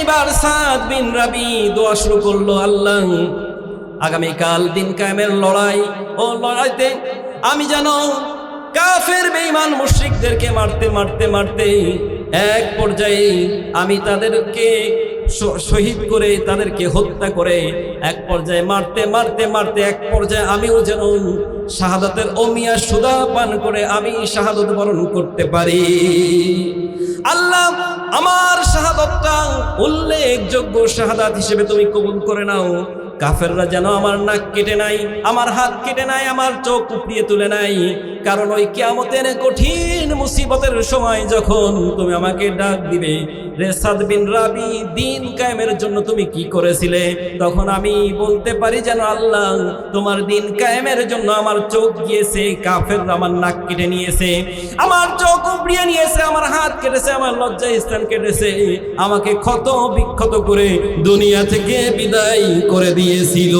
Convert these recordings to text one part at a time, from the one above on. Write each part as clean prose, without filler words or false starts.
এইবার সাদ বিন রাবি দোয়া শুরু করলো, আল্লাহ আগামীকাল দিন কায়েমের লড়াই, ও লড়াইতে আমি যেন কাফের বেঈমান মুশরিকদেরকে মারতে মারতে মারতে এক পর্যায়ে আমি তাদেরকে শহীদ করে, তাদেরকে হত্যা করে এক পর্যায়ে মারতে মারতে মারতে এক পর্যায়ে আমিও যেন শাহাদাতের অমিয়া সুদা পান করে আমি শাহাদত বরণ করতে পারি। আল্লাহ আমার শাহাদাতটা উল্লেখযোগ্য শাহাদাত হিসেবে তুমি কবুল করে নাও। কাফেররা যেন আমার নাক কেটে নাই, আমার হাত কেটে নাই, আমার চোখ উপড়িয়ে তুলে নাই। কারণ ওই কিয়ামতের কঠিন মুসিবতের সময় যখন তুমি আমাকে ডাক দিবে, রে সাদ বিন রাবি দিন কায়েমের জন্য তুমি কি করেছিলে, তখন আমি বলতে পারি যেন আল্লাহ তোমার দিন কায়েমের জন্য আমার চোখ গিয়েছে, কাফেররা আমার নাক কেটে নিয়েছে, আমার চোখ উপড়িয়ে নিয়েছে, আমার হাত কেটেছে, আমার লজ্জা স্থান কেটেছে, আমাকে ক্ষত বিক্ষত করে দুনিয়া থেকে বিদায় করে দিয়েছিল।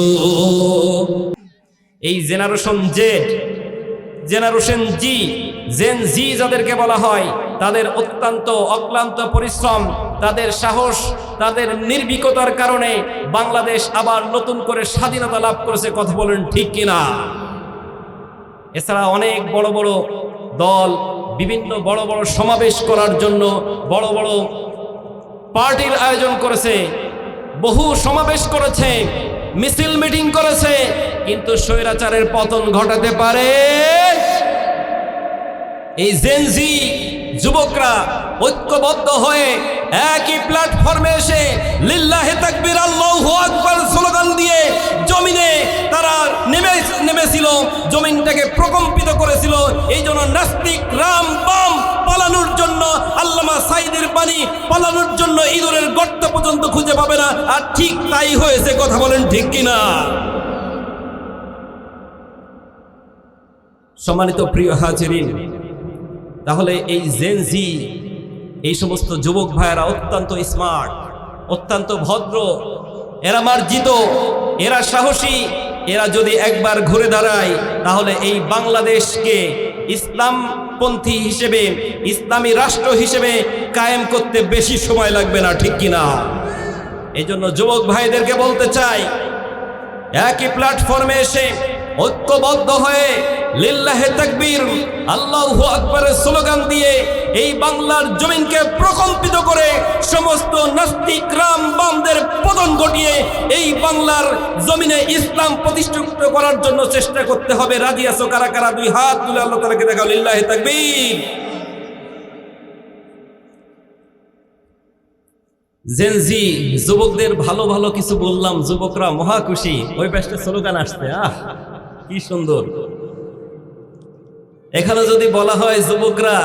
এই জেনারেশন জেড, জেনারেশন জি, জেন জি যাদেরকে বলা হয়, তাদের অত্যন্ত অক্লান্ত পরিশ্রম, তাদের সাহস, তাদের নির্ভীকতার কারণে বাংলাদেশ আবার নতুন করে স্বাধীনতা লাভ করেছে। কথা বলেন ঠিক কিনা? এছাড়া অনেক বড় বড় দল বিভিন্ন বড় বড় সমাবেশ করার জন্য বড় বড় পার্টির আয়োজন করেছে, বহু সমাবেশ করেছে, মিছিল মিটিং করেছে, কিন্তু স্বৈরাচারের পতন ঘটাতে পারে এই জেনজি যুবকরা ঐক্যবদ্ধ হয়ে একই প্ল্যাটফর্মে এসে লিল্লাহি তাকবীর আল্লাহু আকবার স্লোগান দিয়ে জমিনে তারা নেমেছিল, জমিনটাকে প্রকম্পিত করেছিল। এই জন্য নাস্তিক রাম বাম পালানোর জন্য, আল্লামা সাইদের বাণী পালানোর জন্য ইঁদুরের গর্ত পর্যন্ত খুঁজে পাবে না। আর ঠিক তাই হয়েছে। কথা বলেন ঠিক কিনা? সম্মানিত প্রিয় হাজিরিন, তাহলে এই জেনজি, এই সমস্ত যুবক ভাইয়েরা অত্যন্ত স্মার্ট, অত্যন্ত ভদ্র, এরা মার্জিত, এরা সাহসী, এরা যদি একবার ঘুরে দাঁড়ায় তাহলে এই বাংলাদেশকে ইসলামপন্থী হিসেবে, ইসলামী রাষ্ট্র হিসেবে কায়েম করতে বেশি সময় লাগবে না। ঠিক কিনা? এই জন্য যুবক ভাইদেরকে বলতে চাই, একই প্ল্যাটফর্মে এসে ঐক্যবদ্ধ হয়ে লিল্লাহি তাকবীর আল্লাহু আকবারের স্লোগান দিয়ে এই বাংলার জমিনকে প্রকম্পিত করে সমস্ত নাস্তিক রাম বামদের পতন ঘটিয়ে এই বাংলার জমিনে ইসলাম প্রতিষ্ঠিত করার জন্য চেষ্টা করতে হবে। রাজি আছো কারা কারা? দুই হাত তুলে আল্লাহ তাআলাকে দেখাও। লিল্লাহি তাকবীর। জেনজি যুবকদের ভালো ভালো কিছু বললাম, যুবকরা মহা খুশি। ওই পাশে স্লোগান আসছে, আহ কি সুন্দর। এখানে যদি বলা হয় যুবকরা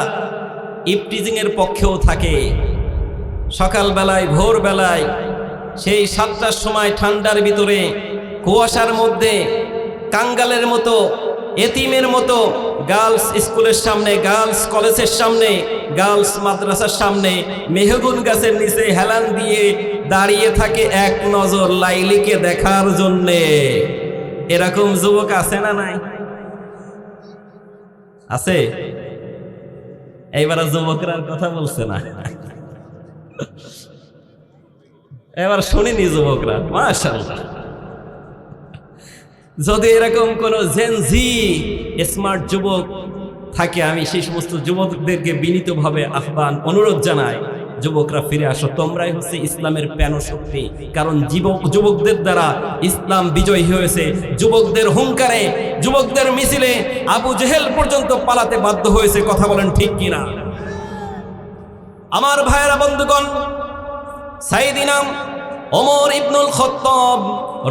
ইফটিজিং এর পক্ষেও থাকে, সকালবেলায় ভোরবেলায় সেই 7টার সময় ঠান্ডার ভিতরে কুয়াশার মধ্যে কাঙ্গালের মতো, এতিমের মতো গার্লস স্কুলের সামনে, গার্লস কলেজের সামনে, গার্লস মাদ্রাসার সামনে মেহগুন গাছের নিচে হেলান দিয়ে দাঁড়িয়ে থাকে এক নজর লাইলিকে দেখার জন্যে। এরকম যুবক আছে না নাই? আছে? এইবার যুবকরা কথা বলছে না, এবার শুনিনি যুবকরা। মাশাআল্লাহ, যদি এরকম কোন জেনজি স্মার্ট যুবক থাকে, আমি সেই সমস্ত যুবকদেরকে বিনীতভাবে আহ্বান অনুরোধ জানাই, যুবকরা ফিরে আসো, তোমরাই হচ্ছে ইসলামের প্রাণশক্তি। কারণ যুবকদের দ্বারা ইসলাম বিজয়ী হয়েছে। যুবকদের হুঙ্কারে, যুবকদের মিছিলে আবু জেহেল পর্যন্ত পালাতে বাধ্য হয়েছে। কথা বলেন ঠিক কিনা? আমার ভাইয়েরা, বন্ধুগণ, সাইয়েদিনা ওমর ইবনুল খাত্তাব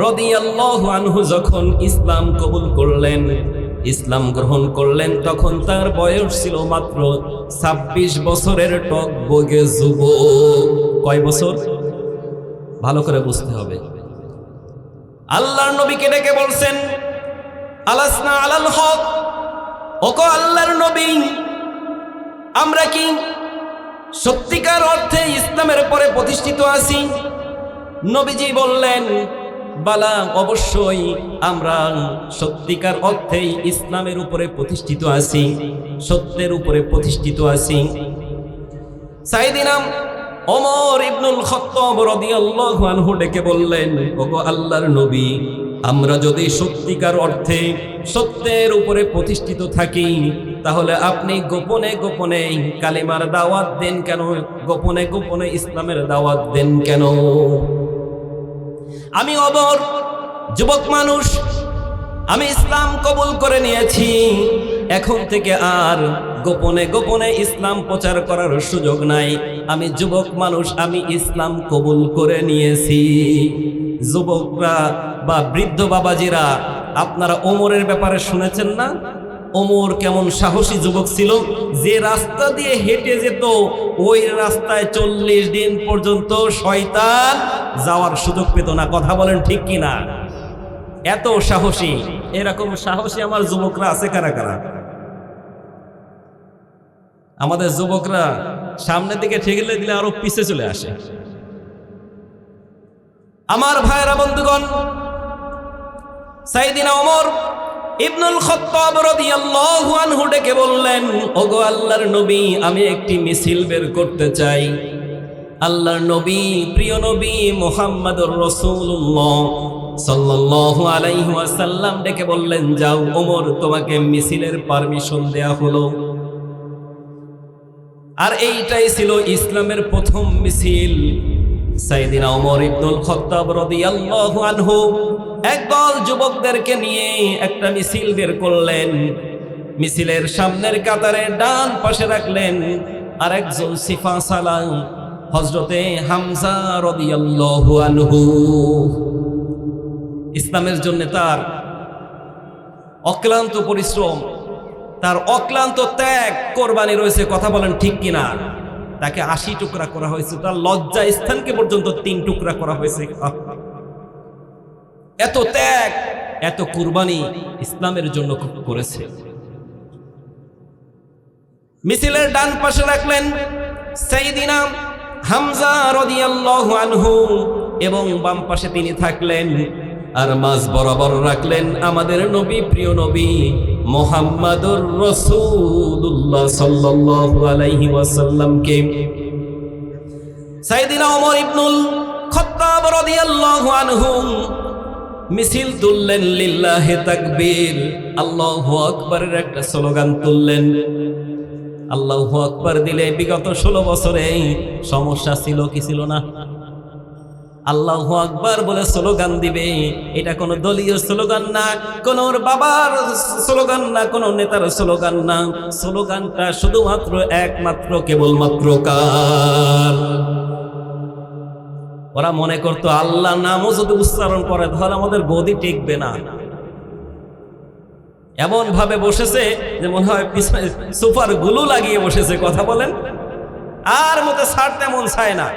রাদিয়াল্লাহু আনহু যখন ইসলাম কবুল করলেন, ইসলাম গ্রহণ করলেন, তখন তার বয়স ছিল মাত্র 26 বছরের টকবগে যুবক। কয় বছর? ভালো করে বুঝতে হবে। আল্লাহর নবীকে ডেকে বলছেন, আলাসনা আলাল হক, ওগো আল্লাহর নবী, আমরা কি সত্যিকার অর্থে ইসলামের উপরে প্রতিষ্ঠিত আছি? নবীজি বললেন, বালা, অবশ্যই আমরা সত্যিকার অর্থেই ইসলামের উপরে প্রতিষ্ঠিত আছি, সত্যের উপরে প্রতিষ্ঠিত আছি। সাইয়েদিনা ওমর ইবনুল খাত্তাব রাদিয়াল্লাহু আনহু ডেকে বললেন, ওগো আল্লাহর নবী, আমরা যদি সত্যিকার অর্থে সত্যের উপরে প্রতিষ্ঠিত থাকি, তাহলে আপনি গোপনে গোপনে কালেমার দাওয়াত দেন কেন? গোপনে গোপনে ইসলামের দাওয়াত দেন কেন? আমি ওমর যুবক মানুষ, আমি ইসলাম কবুল করে নিয়েছি, এখন থেকে আর গোপনে গোপনে ইসলাম প্রচার করার সুযোগ নাই। আমি যুবক মানুষ, আমি ইসলাম কবুল করে নিয়েছি। যুবকরা বা বৃদ্ধ বাবাজিরা, আপনারা ওমরের ব্যাপারে শুনেছেন না? ওমর কেমন সাহসী যুবক ছিল, যে রাস্তা দিয়ে হেঁটে যেত ওই রাস্তায় 40 দিন পর্যন্ত শয়তান যাওয়ার সুযোগ পেত না। কথা বলেন ঠিক কিনা? এত সাহসী। এরকম সাহসী আমার যুবকরা আছে কারা কারা? আমাদের যুবকরা সামনের দিকে ঠেলে দিলে আরো পিছে চলে আসে। আমার ভাইরা বন্ধুগণ, সাইয়েদিনা ওমর ইবনুল খাত্তাব রাদিয়াল্লাহু আনহু ডেকে বললেন, ওগো আল্লাহর নবী, আমি একটি মিছিল বের করতে চাই। আল্লাহর নবী, প্রিয় নবী মুহাম্মদুর রাসূলুল্লাহ সাল্লাল্লাহু আলাইহি ওয়াসাল্লাম ডেকে বললেন, যাও ওমর, তোমাকে মিছিলের পারমিশন দেয়া হলো। আর এইটাই ছিল ইসলামের প্রথম মিছিল। সাইয়েদিনা ওমর ইবনুল খাত্তাব রাদিয়াল্লাহু আনহু একদল যুবকদেরকে নিয়ে একটা মিছিল বের করলেন। মিছিলের সামনের কাতারে ডান পাশে রাখলেন আর একজন সিফা সালাম, হযরতে হামজা রাদিয়াল্লাহু আনহু। ইসলামের জন্য তার অক্লান্ত পরিশ্রম, তার অক্লান্ত ত্যাগ, কোরবানি রয়েছে। কথা বলেন ঠিক কিনা? তাকে 80 টুকরা করা হয়েছে, তার লজ্জা স্থানকে পর্যন্ত 3 টুকরা করা হয়েছে। এত ত্যাগ, এত কুরবানি ইসলামের জন্য করেছে। মিছিলের ডান পাশে রাখলেন সাইয়েদিনা হামজা রাদিয়াল্লাহু আনহু এবং বাম পাশে তিনি থাকলেন। আর মাঝ বরাবর রাখলেন আমাদের নবী, প্রিয় নবী মুহাম্মদুর রাসূলুল্লাহ সাল্লাল্লাহু আলাইহি ওয়াসাল্লামকে। সাইয়েদিনা ওমর ইবনুল খাত্তাব রাদিয়াল্লাহু আনহু মিছিল তুললেন, লিল্লাহি তাকবীর, আল্লাহু আকবারের একটা স্লোগান তুললেন। আল্লাহু আকবার দিলে বিগত 16 বছরে সমস্যা ছিল কি ছিল না? আল্লাহু আকবার বলে স্লোগান দিবে, এটা কোনো দলীয় স্লোগান না, কোন বাবার স্লোগান না, কোন নেতার স্লোগান না। স্লোগানটা শুধুমাত্র একমাত্র কেবলমাত্র কার? ওরা মনে করতো আল্লাহ নামও যদি উচ্চারণ করে তাহলে আমাদের গদি টিকবে না। এমন ভাবে বসেছে যে মনে হয় পিছনে সুপার গুলো লাগিয়ে বসেছে। কথা বলেন, আর মতে ছাড়তে মন চায় না।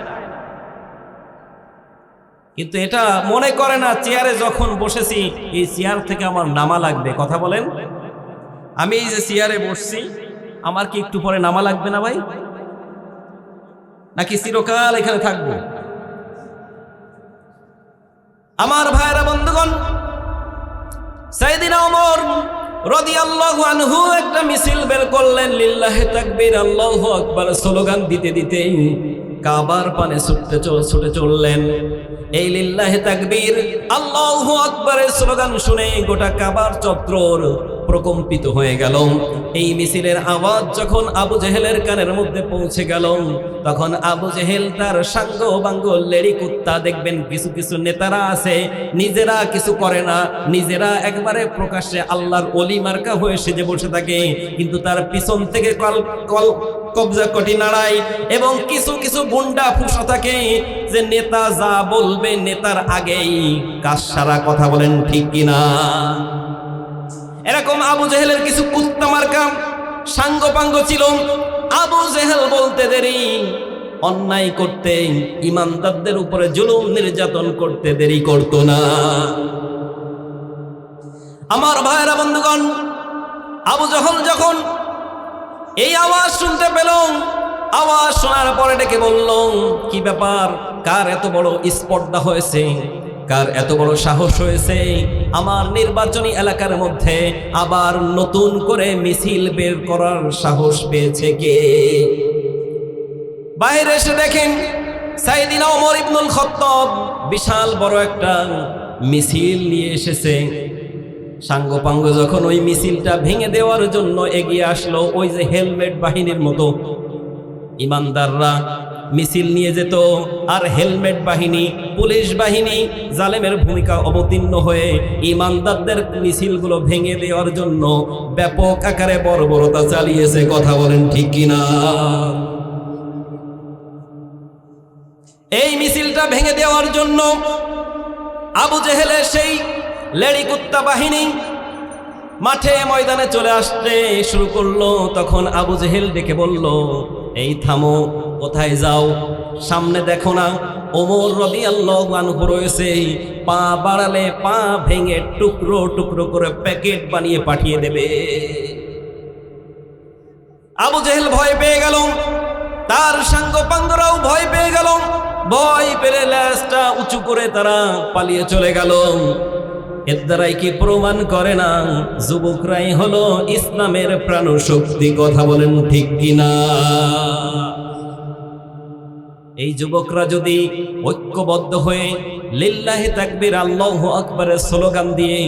কিন্তু এটা মনে করে না চেয়ারে যখন বসেছি এই চেয়ার থেকে আমার নামা লাগবে। কথা বলেন, আমি এই যে চেয়ারে বসছি আমার কি একটু পরে নামা লাগবে না ভাই? নাকি চিরকাল এখানে থাকবো? আমার ভাইরা বন্ধুগণ, সাইয়েদিনা ওমর রাদিয়াল্লাহু আনহু একটা মিছিল বের করলেন, লিল্লাহি তাকবীর, আল্লাহু আকবার স্লোগান দিতে দিতে কাবার পানে ছুটে চললেন। এই লিল্লাহি তাকবীর, আল্লাহু আকবারের স্লোগান শুনে গোটা কাবার চত্বর প্রকম্পিত হয়ে গেল। এই মিছিলের আওয়াজ যখন আবু জেহেলের কানের মধ্যে পৌঁছে গেল, তখন আবু জেহেল তার সাঙ্গ বাঙ্গ লেড়ি কুত্তা, দেখবেন কিছু কিছু নেতারা আছে নিজেরা কিছু করে না, নিজেরা একবারে প্রকাশ্যে আল্লাহর ওলি মার্কা হয়ে সেজে বসে থাকে, কিন্তু তার পিছন থেকে কবজা কটি নাড়ায়। এবং কিছু কিছু গুন্ডা ফুসা থাকে যে নেতা যা বলবে নেতার আগেই কাজ সারা। কথা বলেন ঠিক কিনা? এরকম আবু জেহেলের কিছু কুত্তা মার্কা সাঙ্গ পাঙ্গ ছিল। আবু জেহেল বলতে দেরি, অন্যায় করতে, ইমানদারদের উপরে জুলুম নির্যাতন করতে দেরি করতো না। আমার ভাইরা বন্ধুগণ, আবু জেহেল যখন এই আওয়াজ শুনতে পেল, আওয়াজ শোনার পরে ডেকে বলল, কি ব্যাপার, কার এত বড় স্পর্ধা হয়েছে, কার এত বড় সাহস হয়েছে আমার নির্বাচনী এলাকার মধ্যে আবার নতুন করে মিছিল বের করার সাহস পেয়েছে কে? বাইরে এসে দেখেন সাইয়েদিনা ওমর ইবনুল খাত্তাব বিশাল বড় একটা মিছিল নিয়ে এসেছে। সাঙ্গপাঙ্গ যখন ওই মিছিলটা ভেঙে দেওয়ার জন্য এগিয়ে আসলো, ওই যে হেলমেট বাহিনীর মতো ইমানদাররা মিছিল নিয়ে যেত, আর হেলমেট বাহিনী, পুলিশ বাহিনী জালেমের ভূমিকা অবতীর্ণ হয়ে ইমানদারদের মিছিলগুলো ভেঙে দেওয়ার জন্য ব্যাপক আকারে বর্বরতা চালিয়েছে। কথা বলেন ঠিক কিনা? এই মিছিলটা ভেঙে দেওয়ার জন্য আবু জেহেলের সেই লেডি কুত্তা বাহিনী মাঠে ময়দানে চলে আসতে শুরু করলো। তখন আবু জেহেল ডেকে বলল, এই থামো, কোথায় যাও? সামনে দেখো না ওমর রাদিয়াল্লাহু আনহু রয়েছে, পা বাড়ালে পা ভেঙে টুকরো টুকরো করে প্যাকেট বানিয়ে পাঠিয়ে দেবে। আবু জেহেল ভয় পেয়ে গেল, তার সাঙ্গপাঙ্গরাও ভয় পেয়ে গেল। ভয় পেয়ে লেজটা উঁচু করে তারা পালিয়ে চলে গেল। এর দ্বারাই কি প্রমাণ করে না যুবকরাই হলো ইসলামের প্রাণশক্তি? কথা বলেন ঠিক কিনা? এই যুবকরা যদি ঐক্যবদ্ধ হয়ে লিল্লাহি তাকবীর আল্লাহু আকবারের স্লোগান দিয়ে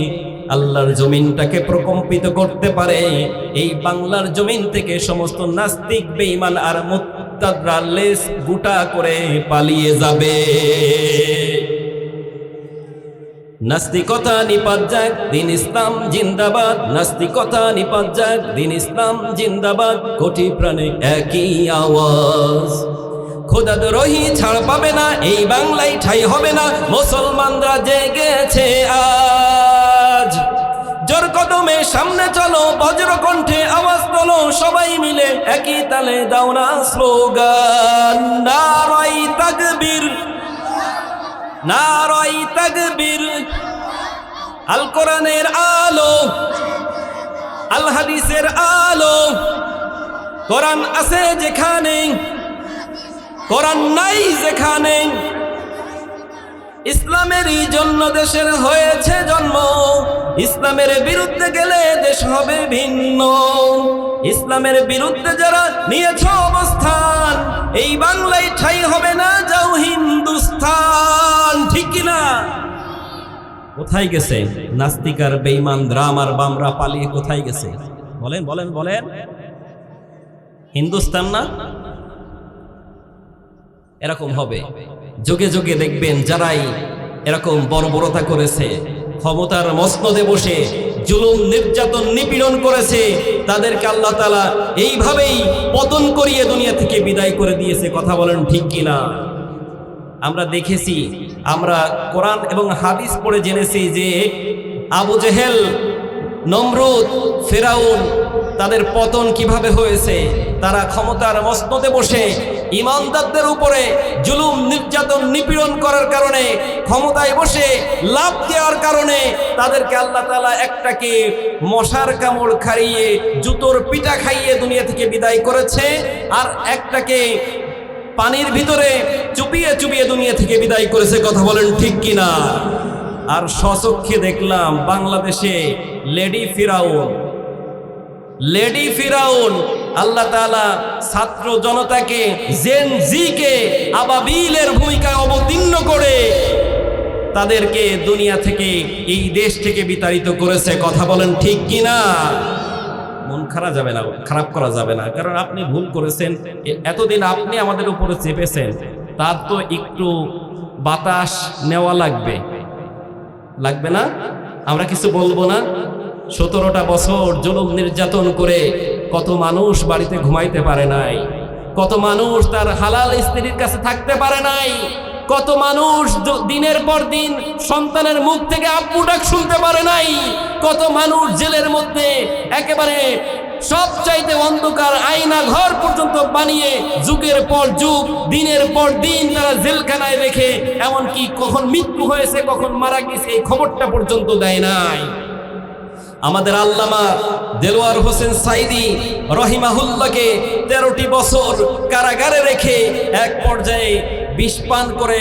আল্লাহর জমিনটাকে প্রকম্পিত করতে পারে, এই বাংলার জমিন থেকে সমস্ত নাস্তিক, বেঈমান আর মুরতাদরা লেজ গুটা করে পালিয়ে যাবে। নাস্তিকতা নিপাত যাক, দিন ইসলাম জিন্দাবাদ। নাস্তিকতা নিপাত যাক, দিন ইসলাম জিন্দাবাদ। কোটি প্রাণে একই আওয়াজ, খোদাদ্রোহী ছাড় পাবে না, এই বাংলায় ঠাঁই হবে না। মুসলমানরা জেগেছে আজ, জোর কদমে সামনে চলো, বজ্র কণ্ঠে আওয়াজ তোলো, সবাই মিলে একই তালে দাও না স্লোগান। নারাই তাকবীর, নারাই তাকবীর। আল কোরআনের আলো, আল হাদিসের আলো। কোরআন আছে যেখানে, কোরআন নাই যেখানে, ইসলামেরই জন্য দেশের হয়েছে জন্ম। ইসলামের বিরুদ্ধে গেলে দেশ হবে ভিন্ন। ইসলামের বিরুদ্ধে যারা নিয়েছ অবস্থান, এই বাংলায় ঠাঁই হবে না, যাও হিন্দুস্তান। ঠিক কিনা? কোথায় গেছে নাস্তিক আর বেঈমান, রাম আর বামরা পালিয়ে কোথায় গেছে? বলেন বলেন বলেন। হিন্দুস্তান না? এরকম হবে যুগে যুগে দেখবেন, যারাই এরকম বর্বরতা করেছে, ক্ষমতার মসনদে বসে জুলুম, নির্যাতন, নিপীড়ন করেছে, তাদেরকে আল্লাহ তাআলা এইভাবেই পতন করিয়ে দুনিয়া থেকে বিদায় করে দিয়েছে। কথা বলেন ঠিক কিনা? আমরা দেখেছি, আমরা কোরআন এবং হাদিস পড়ে জেনেছি যে আবু জেহেল, নমরুদ, ফেরাউন, তাদের পতন কিভাবে হয়েছে। তারা ক্ষমতার মসনদে বসে ইমানদারদের উপরে জুলুম, নির্যাতন, নিপীড়ন করার কারণে, ক্ষমতায় বসে লাভ দেওয়ার কারণে তাদেরকে আল্লাহ তাআলা একটাকে মশার কামড় খাইয়ে, জুতোর পিটা খাইয়ে দুনিয়া থেকে বিদায় করেছে, আর একটাকে পানির ভিতরে চুপিয়ে চুপিয়ে দুনিয়া থেকে বিদায় করেছে। কথা বলেন ঠিক কিনা? আর স্বচক্ষে দেখলাম বাংলাদেশে লেডি ফিরাউন, লেডি ফিরাউন আল্লাহ তাআলা ছাত্র জনতাকে, জেন জিকে আবাবিলের ভূমিকায় অবতীর্ণ করে তাদেরকে দুনিয়া থেকে, এই দেশ থেকে বিতাড়িত করেছে। কথা বলেন ঠিক কিনা? মন খারাপ যাবে না, খারাপ করা যাবে না, কারণ আপনি ভুল করেছেন। এতদিন আপনি আমাদের উপরে চেপেছেন, তার তো একটু বাতাস নেওয়া লাগবে, লাগবে না? আমরা কিছু বলবো না? 17টা বছর জুলুম নির্যাতন করে কত মানুষ বাড়িতে ঘুমাইতে পারে নাই, কত মানুষ তার হালাল স্ত্রীর কাছে থাকতে পারে নাই, কত মানুষ দিনের পর দিন সন্তানের মুখ থেকে আব্বু ডাক শুনতে পারে নাই, কত মানুষ জেলের মধ্যে একেবারে সবচাইতে অন্ধকার আয়না ঘর পর্যন্ত বানিয়ে যুগের পর যুগ, দিনের পর দিন তারা জেলখানায় রেখে, এমনকি কখন মৃত্যু হয়েছে, কখন মারা গেছে, এই খবরটা পর্যন্ত দেয় নাই। আমাদের আল্লামা দেলোয়ার হোসেন সাইদি রহিমাহুল্লাহকে 13টি বছর কারাগারে রেখে এক পর্যায়ে বিষ পান করে,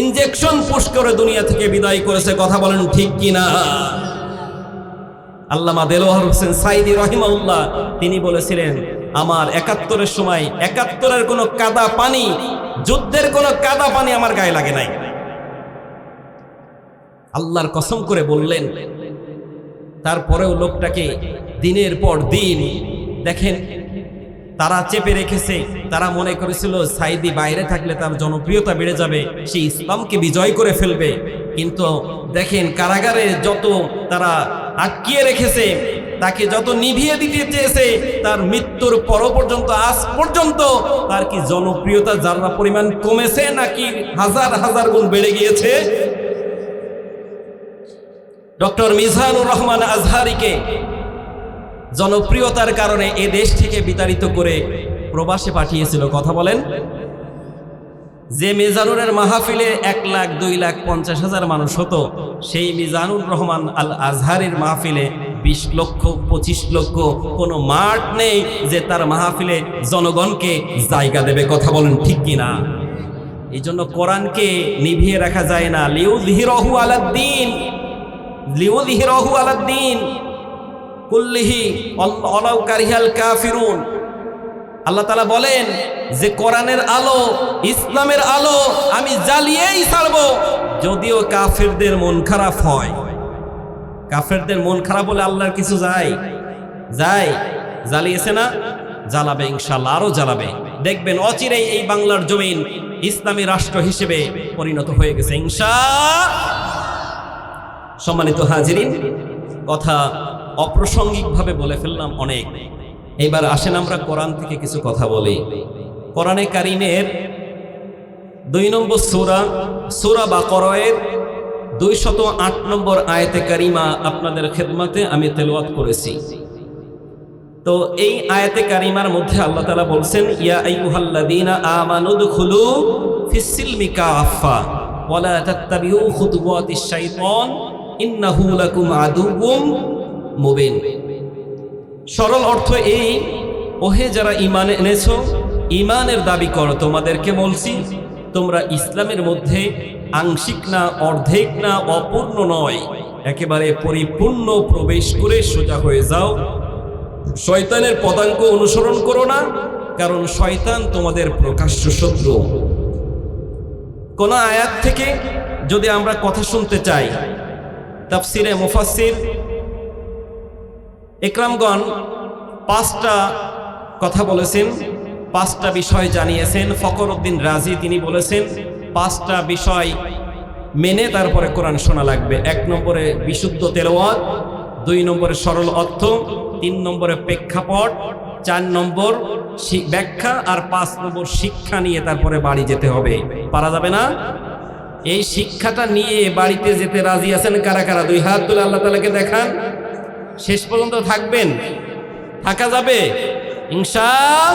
ইনজেকশন পুশ করে দুনিয়া থেকে বিদায় করেছে। কথা বলেন ঠিক কিনা? আল্লামা দেলোয়ার হোসেন সাইদি রহিমাহুল্লাহ তিনি বলেছিলেন, আমার 71-এর সময় 71-এর কোনো কাদা পানি, যুদ্ধের কোনো কাদা পানি আমার গায়ে লাগে নাই। আল্লাহর কসম করে বললেন। তারপরেও লোকটাকে দিনের পর দিন দেখেন তারা চেপে রেখেছে। তারা মনে করেছিল সাইদি বাইরে থাকলে তার জনপ্রিয়তা বেড়ে যাবে, সে ইসলামকে বিজয় করে ফেলবে। কিন্তু দেখেন কারাগারে যত তারা আটকিয়ে রেখেছে, তাকে যত নিভিয়ে দিতে চেয়েছে, তার মৃত্যুর পর পর্যন্ত আজ পর্যন্ত তার কি জনপ্রিয়তা যারা পরিমাণ কমেছে নাকি হাজার হাজার গুণ বেড়ে গিয়েছে? ডক্টর মিজানুর রহমান আজহারিকে জনপ্রিয়তার কারণে এ দেশ থেকে বিতাড়িত করে প্রবাসে পাঠিয়েছিল। কথা বলেন। যে মিজানুরের মাহফিলে 1 লাখ 2 লাখ 50,000 মানুষ হতো, সেই মিজানুর রহমান আল আজহারের মাহফিলে 20 লক্ষ 25 লক্ষ, কোনো মাঠ নেই যে তার মাহফিলে জনগণকে জায়গা দেবে। কথা বলেন ঠিক কিনা? এই জন্য কোরআনকে নিভিয়ে রাখা যায় না। লিউযহিরাহু আলাদ্দীন, লিউযহিরাহু আলাদ্দীন কুল্লিহি ওয়ালাউ কারিহাল কাফিরুন। আল্লাহ তাআলা বলেন যে কোরআনের আলো, ইসলামের আলো আমি জ্বালিয়েই ছাড়বো, যদিও কাফেরদের মন খারাপ হয়। কাফেরদের মন খারাপ হলে আল্লাহর কিছু যায়? জ্বালিয়েছে না? জ্বালাবে ইনশাআল্লাহ, আরো জ্বালাবে। দেখবেন অচিরেই এই বাংলার জমিন ইসলামী রাষ্ট্র হিসেবে পরিণত হয়ে গেছে ইনশাআল্লাহ। সম্মানিত হাজিরিন, কথা অপ্রাসঙ্গিকভাবে বলে ফেললাম অনেক। এবার আসেন আমরা কোরআন থেকে কিছু কথা বলি। কোরআনে কারিমের 2 নম্বর সূরা, সূরা বাকারার 208 নম্বর আয়াতে কারিমা আপনাদের খেদমতে আমি তেলাওয়াত করেছি। তো এই আয়াতে কারিমার মধ্যে আল্লাহ তাআলা বলছেন, ইয়া আইয়ুহাল্লাযীনা আমানু দুখুলু ফিস-সিলমি কাফা ওয়া লা তাত্তাবিউ খুতুওয়াতিশ শাইতান ইন্নাহু লাকুম আদুউম মুবিন। সরল অর্থ এই, ওহে যারা ঈমান এনেছো, ঈমানের দাবি করো, তোমাদেরকে বলছি তোমরা ইসলামের মধ্যে আংশিক না, অর্ধেক না, অপূর্ণ নয়, একেবারে পরিপূর্ণ প্রবেশ করে সোজা হয়ে যাও। শয়তানের পদাঙ্ক অনুসরণ করো না, কারণ শয়তান তোমাদের প্রকাশ্য শত্রু। কোন আয়াত থেকে যদি আমরা কথা শুনতে চাই, তাফসিরে মুফাসসির ইকরামগণ 5টা কথা বলেছেন, 5টা বিষয় জানিয়েছেন। ফখরউদ্দিন রাজি তিনি বলেছেন 5টা বিষয় মেনে তারপরে কোরআন শোনা লাগবে। 1 নম্বরে বিশুদ্ধ তেলাওয়াত, 2 নম্বরে সরল অর্থ, 3 নম্বরে প্রেক্ষাপট, 4 নম্বর ব্যাখ্যা, আর 5 নম্বর শিক্ষা নিয়ে তারপরে বাড়ি যেতে হবে। পারা যাবে না? এই শিক্ষাটা নিয়ে বাড়িতে যেতে রাজি আছেন কারা কারা? 2 হাত তুলে আল্লাহ তাআলাকে দেখান। শেষ পর্যন্ত থাকবেন? থাকা যাবে ইনশাআল্লাহ?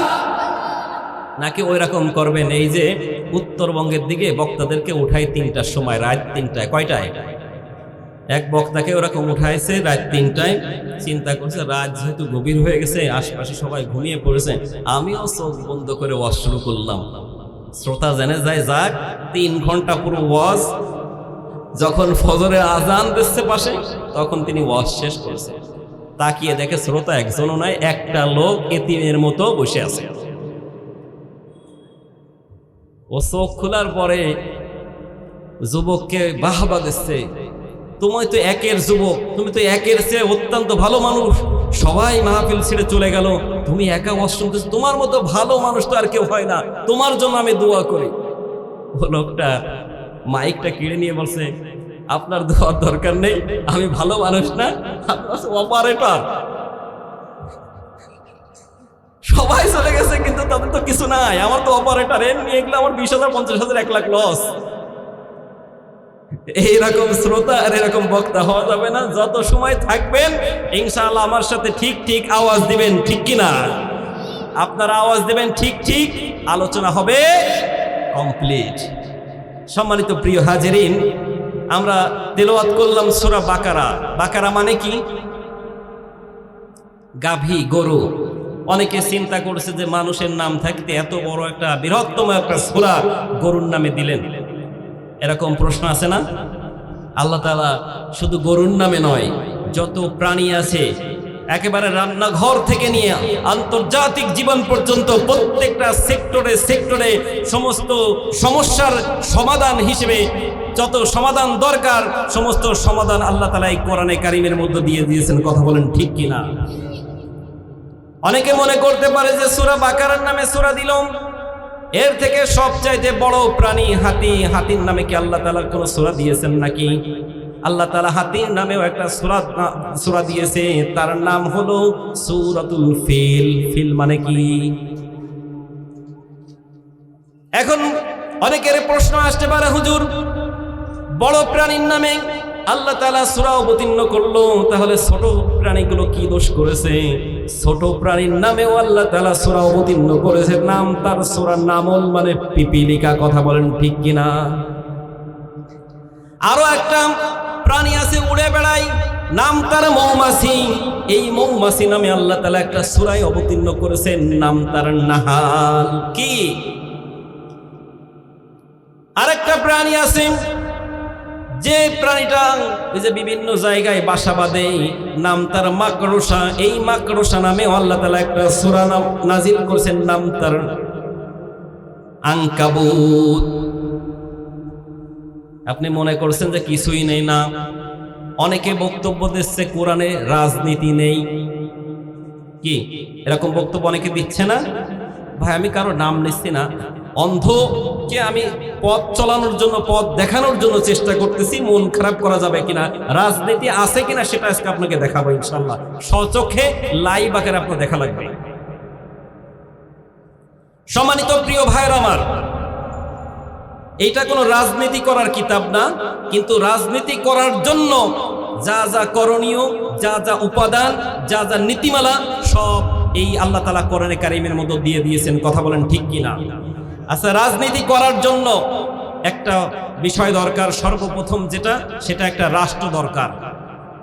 নাকি ওই রকম করবেন এই যে উত্তরবঙ্গের দিকে বক্তাদেরকে উঠাই 3টার সময়, রাত 3টায়? কয়টায়? এক বক্তাকে ওরকম উঠাইছে রাত 3টায়। চিন্তা করছে রাত যেহেতু গভীর হয়ে গেছে, আশপাশে সবাই ঘুমিয়ে পড়েছে, আমিও চোখ বন্ধ করে ওয়াজ শুরু করলাম। শ্রোতা জেনে যায় যাক 3 ঘন্টা পুরো ওয়াজ। যখন ফজরের আজান দিচ্ছে পাশে, তখন তিনি ওয়াজ শেষ করেছে। তাকিয়ে দেখে শ্রোতা একজনও নাই, একটা লোক এতিমের মতো বসে আছে। ও চোখ খোলার পরে যুবককে বাহবা দিচ্ছে, তুমি তো একের যুবক, তুমি তো একের চেয়ে অত্যন্ত ভালো মানুষ, সবাই মাহফিল ছেড়ে চলে গেল, তুমি একা ওয়াজ শুনতেছো, তোমার মতো ভালো মানুষ তো আর কেউ হয় না, তোমার জন্য আমি দোয়া করি। ও লোকটা মাইকটা কেড়ে নিয়ে বলছে, আপনার দোয়ার দরকার নেই, আমি ভালো মানুষ না, অপারেটর। সবাই চলে গেছে কিন্তু তাদের তো কিছু নাই, আমার তো অপারেটর, এগুলো আমার 20,000 50,000 1 লাখ লস। এইরকম শ্রোতা আর এরকম বক্তা হওয়া যাবে না। যত সময় থাকবেন ইনশাআল্লাহ আমার সাথে ঠিক ঠিক আওয়াজ দিবেন, ঠিক কিনা? আপনারা আওয়াজ দিবেন ঠিক ঠিক, আলোচনা হবে কমপ্লিট। সম্মানিত প্রিয় হাজিরিন, আমরা তেলাওয়াত করলাম সূরা বাকারা। বাকারা মানে কি? গাভী, গরু। অনেকে চিন্তা করছে যে মানুষের নাম থাকতে এত বড় একটা বৃহত্তম একটা সূরা গরুর নামে দিলেন, এরকম প্রশ্ন আছে না? আল্লাহ তাআলা শুধু গরুর নামে নয়, যত প্রাণী আছে একেবারে রান্নাঘর থেকে নিয়ে আন্তর্জাতিক জীবন পর্যন্ত প্রত্যেকটা সেক্টরে সেক্টরে সমস্ত সমস্যার সমাধান হিসেবে যত সমাধান দরকার সমস্ত সমাধান আল্লাহ তাআলা এই কোরআনে কারীমের মধ্যে দিয়ে দিয়েছেন। কথা বলেন ঠিক কিনা? অনেকে মনে করতে পারে যে সূরা বাকারার নামে সূরা দিলাম, এর থেকে সবচাইতে বড় প্রাণী হাতি, হাতির নামে কি আল্লাহ তাআলা কোনো সূরা দিয়েছেন নাকি? আল্লাহ তাআলা হাতির নামেও একটা সূরা দিয়েছে, তার নাম হলো সূরাতুল ফিল। ফিল মানে কি? এখন অনেকের প্রশ্ন আসতে পারে, হুজুর বড় প্রাণীর নামে আল্লাহ তাআলা সূরা অবতীর্ণ করলো, তাহলে ছোট প্রাণীগুলো কি দোষ করেছে? ছোট প্রাণীর নামেও আল্লাহ তাআলা সূরা অবতীর্ণ করেছে, নাম তার সূরার নামল মানে পিপিলিকা। কথা বলেন ঠিক কিনা? আরো একটা প্রাণী আছে উড়ে বেড়ায়, নাম তার মৌমাছি। এই মৌমাছি নামে আল্লাহ তাআলা একটা সূরা অবতীর্ণ করেছেন, নাম তার নাহাল। কি? আরেকটা প্রাণী আছে যে প্রাণীটা ওই যে বিভিন্ন জায়গায় বাসা বাঁধে, নাম তার মাকড়সা। এই মাকড়সা নামে আল্লাহ তাআলা একটা সূরা নাজিল করেছেন, নাম তার আনকাবুত। আপনি মনে করছেন যে কিছুই নেই না? অনেকে বক্তব্য দিচ্ছে কোরআনে রাজনীতি নেই। কি এরকম বক্তব্য অনেকে দিচ্ছে না? ভাই আমি কারো নাম নিচ্ছি না, অন্ধকে আমি পথ চলানোর জন্য, পথ দেখানোর জন্য চেষ্টা করতেছি। মন খারাপ করা যাবে কিনা, রাজনীতি আছে কিনা সেটা আজকে আপনাকে দেখাবো ইনশাআল্লাহ। স্বচক্ষে লাইভ আকারে আপনার দেখা লাগবে। সম্মানিত প্রিয় ভাইয়ের আমার, এইটা কোনো রাজনীতি করার কিতাব না, কিন্তু রাজনীতি করার জন্য যা যা করণীয়, যা যা উপাদান, যা যা নীতিমালা সব এই আল্লাহ তাআলা কোরআনে কারীমের মধ্যে দিয়ে দিয়েছেন। কথা বলেন ঠিক কিনা? আচ্ছা, রাজনীতি করার জন্য একটা বিষয় দরকার, সর্বপ্রথম যেটা, সেটা একটা রাষ্ট্র দরকার।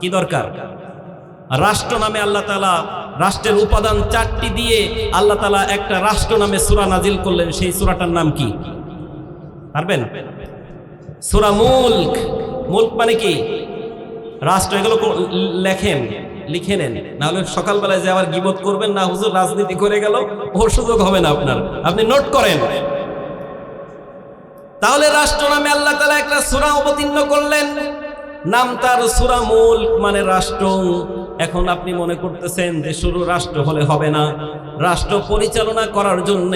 কি দরকার? রাষ্ট্র নামে আল্লাহ তাআলা রাষ্ট্রের উপাদান 4টি দিয়ে আল্লাহ তাআলা একটা রাষ্ট্র নামে সূরা নাজিল করলেন। সেই সূরাটার নাম কি পারবেন? সূরা মুলক। মুলক মানে কি? রাষ্ট্র। এগুলো লিখে নেন, নাহলে সকালবেলায় যে আবার গীবত করবেন না, হুজুর রাজনীতি করে গেল, ওর সুযোগ হবে না আপনার। আপনি নোট করেন। তাহলে রাষ্ট্র নামে আল্লাহ তাআলা একটা সূরা অবতীর্ণ করলেন, নাম তার সূরা মুলক মানে রাষ্ট্র। এখন আপনি মনে করতেছেন যে শুধু রাষ্ট্র হলে হবে না, রাষ্ট্র পরিচালনা করার জন্য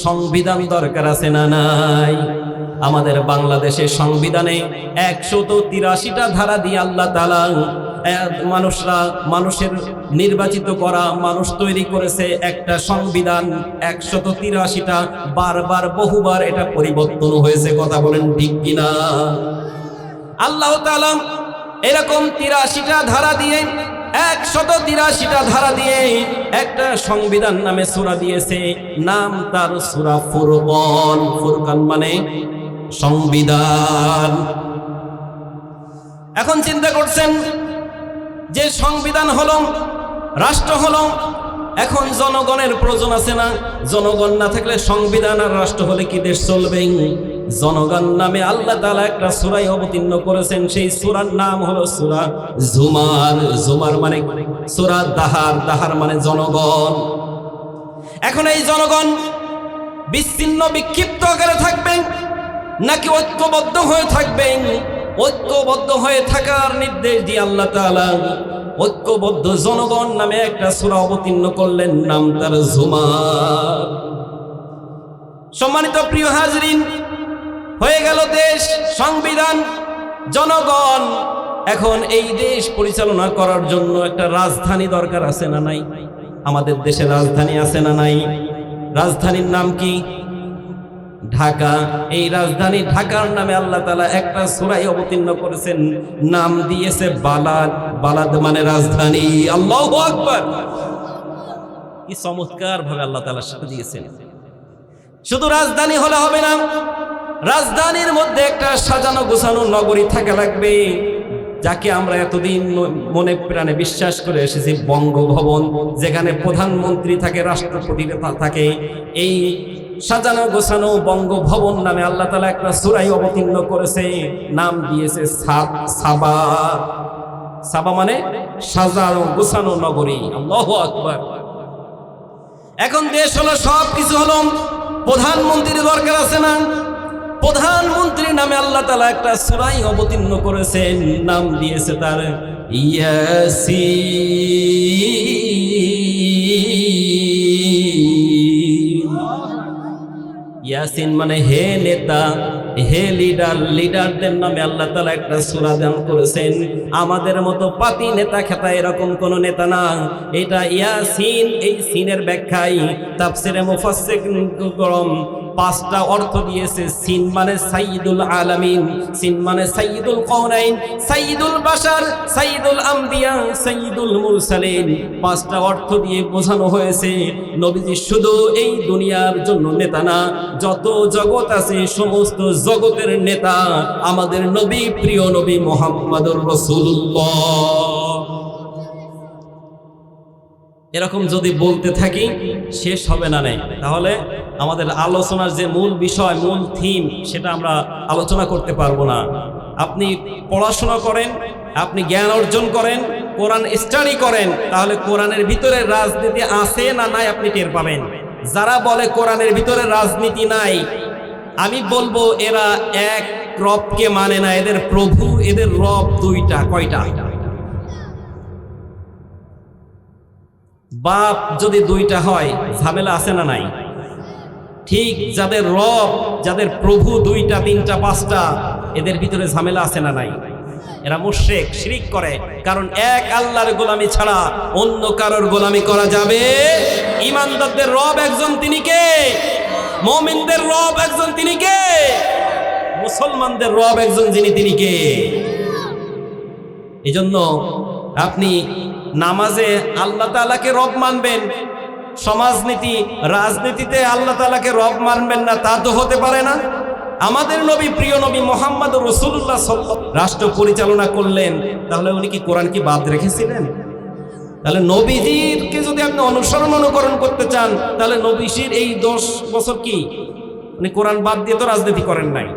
সংবিধান দরকার আছে না নাই? আমাদের বাংলাদেশের সংবিধানে 183টা ধারা দিয়ে আল্লাহ তাআলা মানুষের নির্বাচিত করা মানুষ তৈরি করেছে একটা সংবিধান। 183টা, বারবার বহুবার এটা পরিবর্তন হয়েছে। কথা বলেন ঠিক কিনা? আল্লাহ তাআলা এরকম 83টা ধারা দিয়ে, 183টা ধারা দিয়ে একটা সংবিধান নামে সূরা দিয়েছে, নাম তার সূরা ফুরকান। ফুরকান মানে সংবিধান। এখন চিন্তা করছেন যে সংবিধান হলো, রাষ্ট্র হলো, এখন জনগণের প্রয়োজন আছে না? জনগণ না থাকলে সংবিধান আর রাষ্ট্র হলে কি দেশ চলবে? জনগণ নামে আল্লাহ তাআলা একটা সূরা অবতীর্ণ করেছেন, সেই সূরার নাম হলো সূরা জুমার। জুমার মানে সূরা দাহার, দাহার মানে জনগণ। এখন এই জনগণ বিচ্ছিন্ন বিক্ষিপ্ত আকারে থাকবেন নাকি ঐক্যবদ্ধ হয়ে থাকবেন? ঐক্যবদ্ধ হয়ে থাকার নির্দেশ দিয়ে আল্লাহ তাআলা ঐক্যবদ্ধ জনগণ নামে একটা সূরা অবতীর্ণ করলেন, নাম তার জুমার। সম্মানিত প্রিয় হাজরিন, হয়ে গেল দেশ, সংবিধান, জনগণ। এখন এই দেশ পরিচালনা করার জন্য একটা রাজধানী দরকার আছে না নাই? আমাদের দেশে রাজধানী আছে না নাই? রাজধানীর নাম কি? ঢাকা। এই রাজধানী ঢাকার নামে আল্লাহ তাআলা একটা সূরা অবতীর্ণ করেছেন, নাম দিয়েছে বালাদ। বালাদ মানে রাজধানী। আল্লাহু আকবার! কি চমৎকার ভাবে আল্লাহ তাআলা সাজিয়েছেন। শুধু রাজধানী হলে হবে না, রাজধানীর মধ্যে একটা সাজানো গোছানো নগরী থাকা লাগবে, যাকে আমরা এতদিন মনে প্রাণে বিশ্বাস করে এসেছি বঙ্গভবন, যেখানে প্রধানমন্ত্রী থাকে, রাষ্ট্রপতি থাকে। এই সাজানো গোছানো বঙ্গভবন নামে আল্লাহ তাআলা একটা সূরা অবতীর্ণ করেছে, নাম দিয়েছে সাবা। সাবা মানে সাজানো গোছানো নগরী। আল্লাহু আকবার। এখন দেশ হলো, সব কিছু হলো, প্রধানমন্ত্রীর দরকার আছে না? প্রধানমন্ত্রীর নামে আল্লাহ তাআলা একটা সূরা অবতীর্ণ করেছেন, নাম দিয়েছে তার ইয়াসিন। ইয়াসিন মানে হে নেতা, হে লিডার, লিডারদের নামে আল্লাহ তাআলা একটা সূরা দান করেছেন। আমাদের মতো পাতি নেতা খেতা এরকম কোন নেতা না, এটা ইয়াসিন। এই সিনের ব্যাখ্যায় তাফসিরে মুফাসসিরগণ 5টা অর্থ দিয়েছে। সিন মানে সাইয়্যিদুল আলামিন, সিন মানে সাইয়্যিদুল কাউনাইন, সাইয়্যিদুল বাশার, সাইয়্যিদুল আম্বিয়া, সাইয়্যিদুল মুরসালিন। 5টা অর্থ দিয়ে বোঝানো হয়েছে নবীজি শুধু এই দুনিয়ার জন্য নেতা না, যত জগৎ আছে সমস্ত জগতের নেতা আমাদের নবী, প্রিয় নবী মুহাম্মদুর রাসূলুল্লাহ। এরকম যদি বলতে থাকি শেষ হবে না নাই, তাহলে আমাদের আলোচনার যে মূল বিষয়, মূল থিম, সেটা আমরা আলোচনা করতে পারবো না। আপনি পড়াশোনা করেন, আপনি জ্ঞান অর্জন করেন, কোরআন স্টাডি করেন, তাহলে কোরআনের ভিতরে রাজনীতি আছে না নাই আপনি টের পাবেন। যারা বলে কোরআনের ভিতরে রাজনীতি নাই, আমি বলবো এরা এক রবকে মানে না, এদের প্রভু, এদের রব দুইটা। কয়টা? বাপ যদি দুইটা হয় ঝামেলা আছে না নাই? ঠিক যাদের রব, যাদের প্রভু দুইটা, তিনটা, পাঁচটা, এদের ভিতরে ঝামেলা আছে না নাই? এরা মুশরিক, শিরক করে। কারণ এক আল্লাহর গোলামি ছাড়া অন্য কারোর গোলামি করা যাবে। ঈমানদারদের রব একজন, তিনি কে? মুমিনদের রব একজন, তিনি কে? মুসলমানদের রব একজন, যিনি, তিনি কে? এজন্য আপনি নামাজে আল্লাহ তাআলাকে রব মানবেন, সমাজনীতি, রাজনীতিতে আল্লাহ তাআলাকে রব মানবেন না, তা তো হতে পারে না। আমাদের নবী, প্রিয় নবী মুহাম্মদ রাসূলুল্লাহ সাল্লাল্লাহু রাষ্ট্র পরিচালনা করলেন, তাহলে উনি কি কোরআন কি বাদ রেখেছিলেন? তাহলে নবীজিকে যদি আপনি অনুসরণ অনুকরণ করতে চান, তাহলে নবীজির এই 10 বছর কি উনি কোরআন বাদ দিয়ে তো রাজনীতি করেন নাই।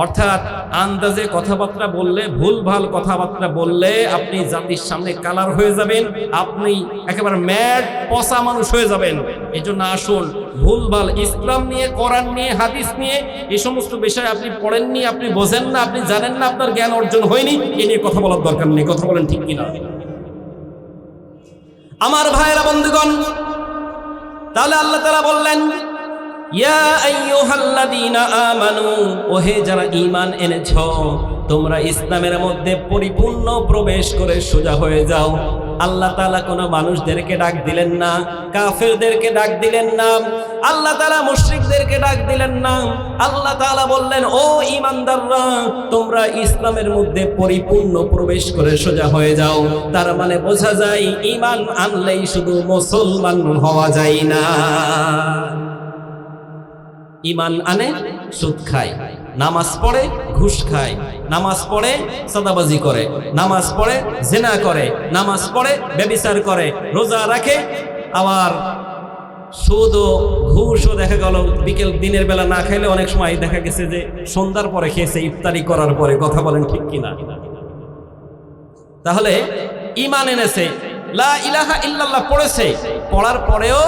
অর্থাৎ আন্দাজে কথাবার্তা বললে, ভুলভাল কথাবার্তা বললে আপনি জাতির সামনে কালার হয়ে যাবেন, আপনি একেবারে ম্যাড পচা মানুষ হয়ে যাবেন। এই জন্য আসুন, ভুলভাল ইসলাম নিয়ে, কোরআন নিয়ে, হাদিস নিয়ে, এই সমস্ত বিষয় আপনি পড়েননি, আপনি বোঝেন না, আপনি জানেন না, আপনার জ্ঞান অর্জন হয়নি, এ নিয়ে কথা বলার দরকার নেই। কথা বলেন ঠিক কিনা? আমার ভাইয়েরা, বন্ধুগণ, তাহলে আল্লাহ তাআলা বললেন, ইয়া আইয়ুহাল্লাযীনা আমানু, ওহে যারা ঈমান এনেছো, তোমরা ইসলামের মধ্যে পরিপূর্ণ প্রবেশ করে সোজা হয়ে যাও। আল্লাহ তাআলা কোনো মানুষদেরকে ডাক দিলেন না, কাফেরদেরকে ডাক দিলেন না, আল্লাহ তাআলা মুশরিকদেরকে ডাক দিলেন না। আল্লাহ তাআলা বললেন, ও ঈমানদাররা, তোমরা ইসলামের মধ্যে পরিপূর্ণ প্রবেশ করে সোজা হয়ে যাও। তার মানে বোঝা যায় ঈমান আনলেই শুধু মুসলমান হওয়া যায় না। ঈমান আনে, সুদ খায়, নামাজ পড়ে, ঘুষ খায়, নামাজ পড়ে, সাদাবাজি করে, নামাজ পড়ে, জিনা করে, নামাজ পড়ে, ব্যভিচার করে, রোজা রাখে, আবার সুদ ও ঘুষও দেখা গেল বিকেল দিনের বেলা না খাইলে অনেক সময় দেখা গেছে যে সন্ধ্যার পরে খেয়েছে, ইফতারি করার পরে। কথা বলেন ঠিক কিনা? তাহলে ঈমান এনেছে, লা ইলাহা ইল্লাল্লাহ পড়েছে, পড়ার পরেও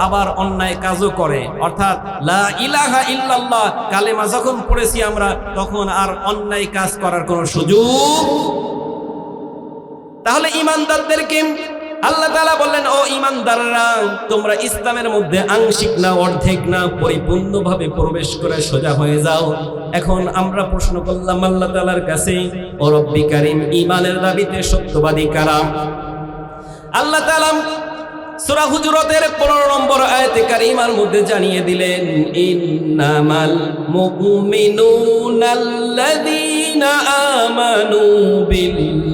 আবার অন্যায় কাজও করে। অর্থাৎ লা ইলাহা ইল্লাল্লাহ কালেমা যখন পড়েছি আমরা, তখন আর অন্যায় কাজ করার কোনো সুযোগ। তাহলে ঈমানদারদেরকে আল্লাহ তাআলা বললেন, ও ঈমানদাররা, তোমরা ইসলামের মধ্যে আংশিক না, অর্ধেক না, পরিপূর্ণভাবে প্রবেশ করে সোজা হয়ে যাও। এখন আমরা প্রশ্ন করলাম আল্লাহ তাআলার কাছে, ও রব্বি কারীম, ঈমানের দাবিতে সত্যবাদী কারা? আল্লাহ তাআলা সূরা হুজুরাতের 15 নম্বর আয়াতে কারিমার মধ্যে জানিয়ে দিলেন, ইন্নামাল মুমিনুনাল্লাযীনা আমানু বিল্লাহি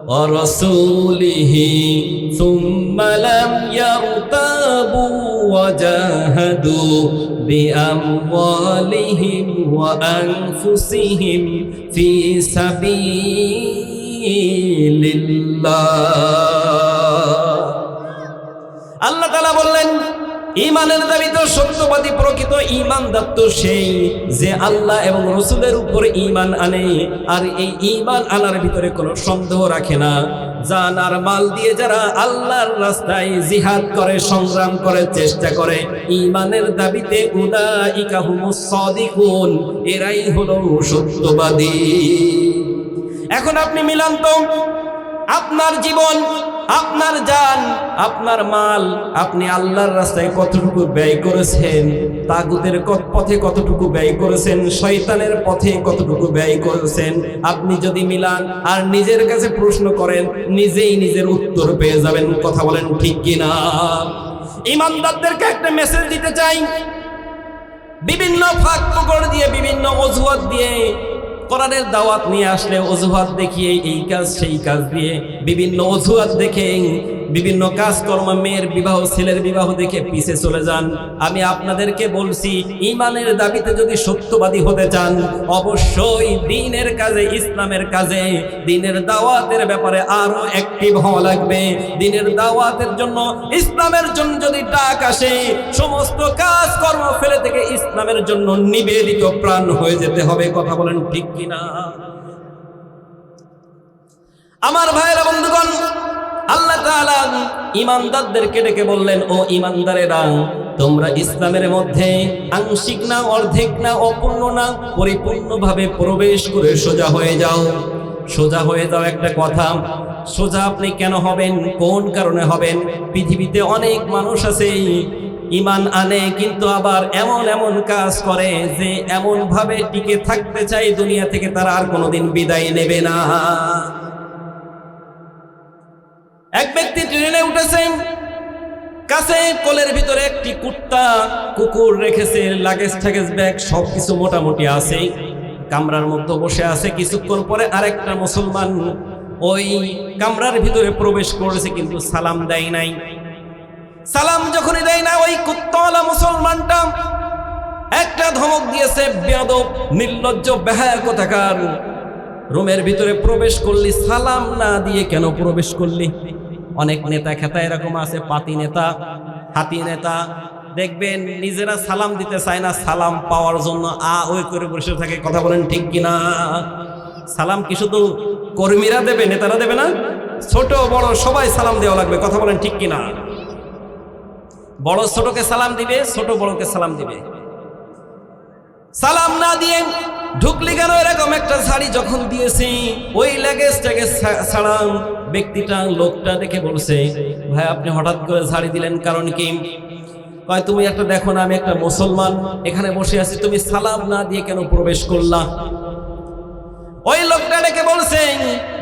ওয়া রাসূলিহি সুম্মা লাম ইয়ারতাবু ওয়া জাহাদু বিআমওয়ালিহিম ওয়া আনফুসিহিম ফি সাবিলিল্লাহ। আল্লাহ তাআলা বললেন, ঈমানের দাবি তো সত্যবাদী, প্রকৃত ঈমানদার তো সেই যে আল্লাহ এবং রাসূলের উপর ঈমান আনে, আর এই ঈমান আনার ভিতরে কোনো সন্দেহ রাখে না। জান আর মাল দিয়ে যারা আল্লাহর রাস্তায় জিহাদ করে, সংগ্রাম করে, চেষ্টা করে ঈমানের দাবিতে, উলাইকা হুমুস সাদিকুন, এরাই হলো সত্যবাদী। এখন আপনি মিলান তো, আপনার জীবন, আপনার জান, আপনার মাল আপনি আল্লাহর রাস্তায় কতটুকু ব্যয় করেছেন, তাগুতের পথে কতটুকু ব্যয় করেছেন, শয়তানের পথে কতটুকু ব্যয় করেছেন। আপনি যদি মিলান আর নিজের কাছে প্রশ্ন করেন, নিজেই নিজের উত্তর পেয়ে যাবেন। কথা বলেন ঠিক কিনা? ঈমানদারদেরকে একটা মেসেজ দিতে চাই। বিভিন্ন ফাঁক ফোকর দিয়ে, বিভিন্ন অজুহাত দিয়ে কোরআনের দাওয়াত নিয়ে আসলে অজুহাত দেখিয়ে, এই কাজ সেই কাজ দিয়ে, বিভিন্ন অজুহাত দেখে বিভিন্ন কাজকর্ম, মেয়ের বিবাহ, ছেলের বিবাহ দেখে পিছে চলে যান। আমি আপনাদেরকে বলছি, ঈমানের দাবিতে যদি সত্যবাদী হতে চান, অবশ্যই দ্বীনের কাজে, ইসলামের কাজে, দ্বীনের দাওয়াতের ব্যাপারে আরো অ্যাক্টিভ হওয়া লাগবে। দ্বীনের দাওয়াতের জন্য, ইসলামের জন্য যদি ডাক আসে, সমস্ত কাজকর্ম ফেলে থেকে ইসলামের জন্য নিবেদিত প্রাণ হয়ে যেতে হবে। কথা বলেন ঠিক কিনা? আমার ভাইয়েরা, বন্ধুগণ, আল্লাহ তাআলা ঈমানদারদেরকে ডেকে বললেন, ও ঈমানদারেরা, তোমরা ইসলামের মধ্যে আংশিক না, অর্ধেক না, অপূর্ণ না, পরিপূর্ণভাবে প্রবেশ করে সোজা হয়ে যাও। সোজা হয়ে যাও একটা কথা, সোজা আপনি কেন হবেন, কোন কারণে হবেন? পৃথিবীতে অনেক মানুষ আছে ঈমান আনে, কিন্তু আবার এমন এমন কাজ করে যে এমন ভাবে টিকে থাকতে চায় দুনিয়া থেকে, তারা আর কোনোদিন বিদায় নেবে না। এক ব্যক্তি ট্রেনে উঠেছেন, কাছে কোলের ভিতরে একটি কুকুর রেখেছে, লাগেজ ঠাগেজ ব্যাগ সবকিছু মোটামুটি আছে, কামরার মধ্যে বসে আছে। কিছুক্ষণ পরে আরেকটা মুসলমান ওই কামরার ভিতরে প্রবেশ করেছে, কিন্তু সালাম দেয় নাই। সালাম যখনই দেয় না, ওই কুত্তাওয়ালা মুসলমানটা একটা ধমক দিয়েছে, বেয়াদব, নির্লজ্জ, বেহায়া কোথাকার, রুমের ভিতরে প্রবেশ করলি সালাম না দিয়ে কেন প্রবেশ করলি? অনেক নেতা খেতা এরকম আছে, পাতি নেতা, হাতি নেতা, দেখবেন নিজেরা সালাম দিতে চায় না, সালাম পাওয়ার জন্য ওই করে বসে থাকে। কথা বলেন ঠিক কিনা? সালাম কি শুধু কর্মীরা দেবে, নেতারা দেবে না? ছোট বড় সবাই সালাম দেওয়া লাগবে। কথা বলেন ঠিক কিনা? বড় ছোটকে সালাম দিবে, ছোট বড়কে সালাম দিবে। সালাম না দিয়ে ঢুকলি কেন? এরকম একটা শাড়ি যখন দিয়েছি, ওই লাগেজটাকে ছাড়া ব্যক্তিটা, লোকটা দেখে বলছে, ভাই আপনি হঠাৎ করে শাড়ি দিলেন, কারণ কি? কয়, তুমি একটা দেখো না, আমি একটা মুসলমান, এখানে বসে আছি, তুমি সালাম না দিয়ে কেন প্রবেশ করলা? ওই লোকটা ডেকে বলছেন,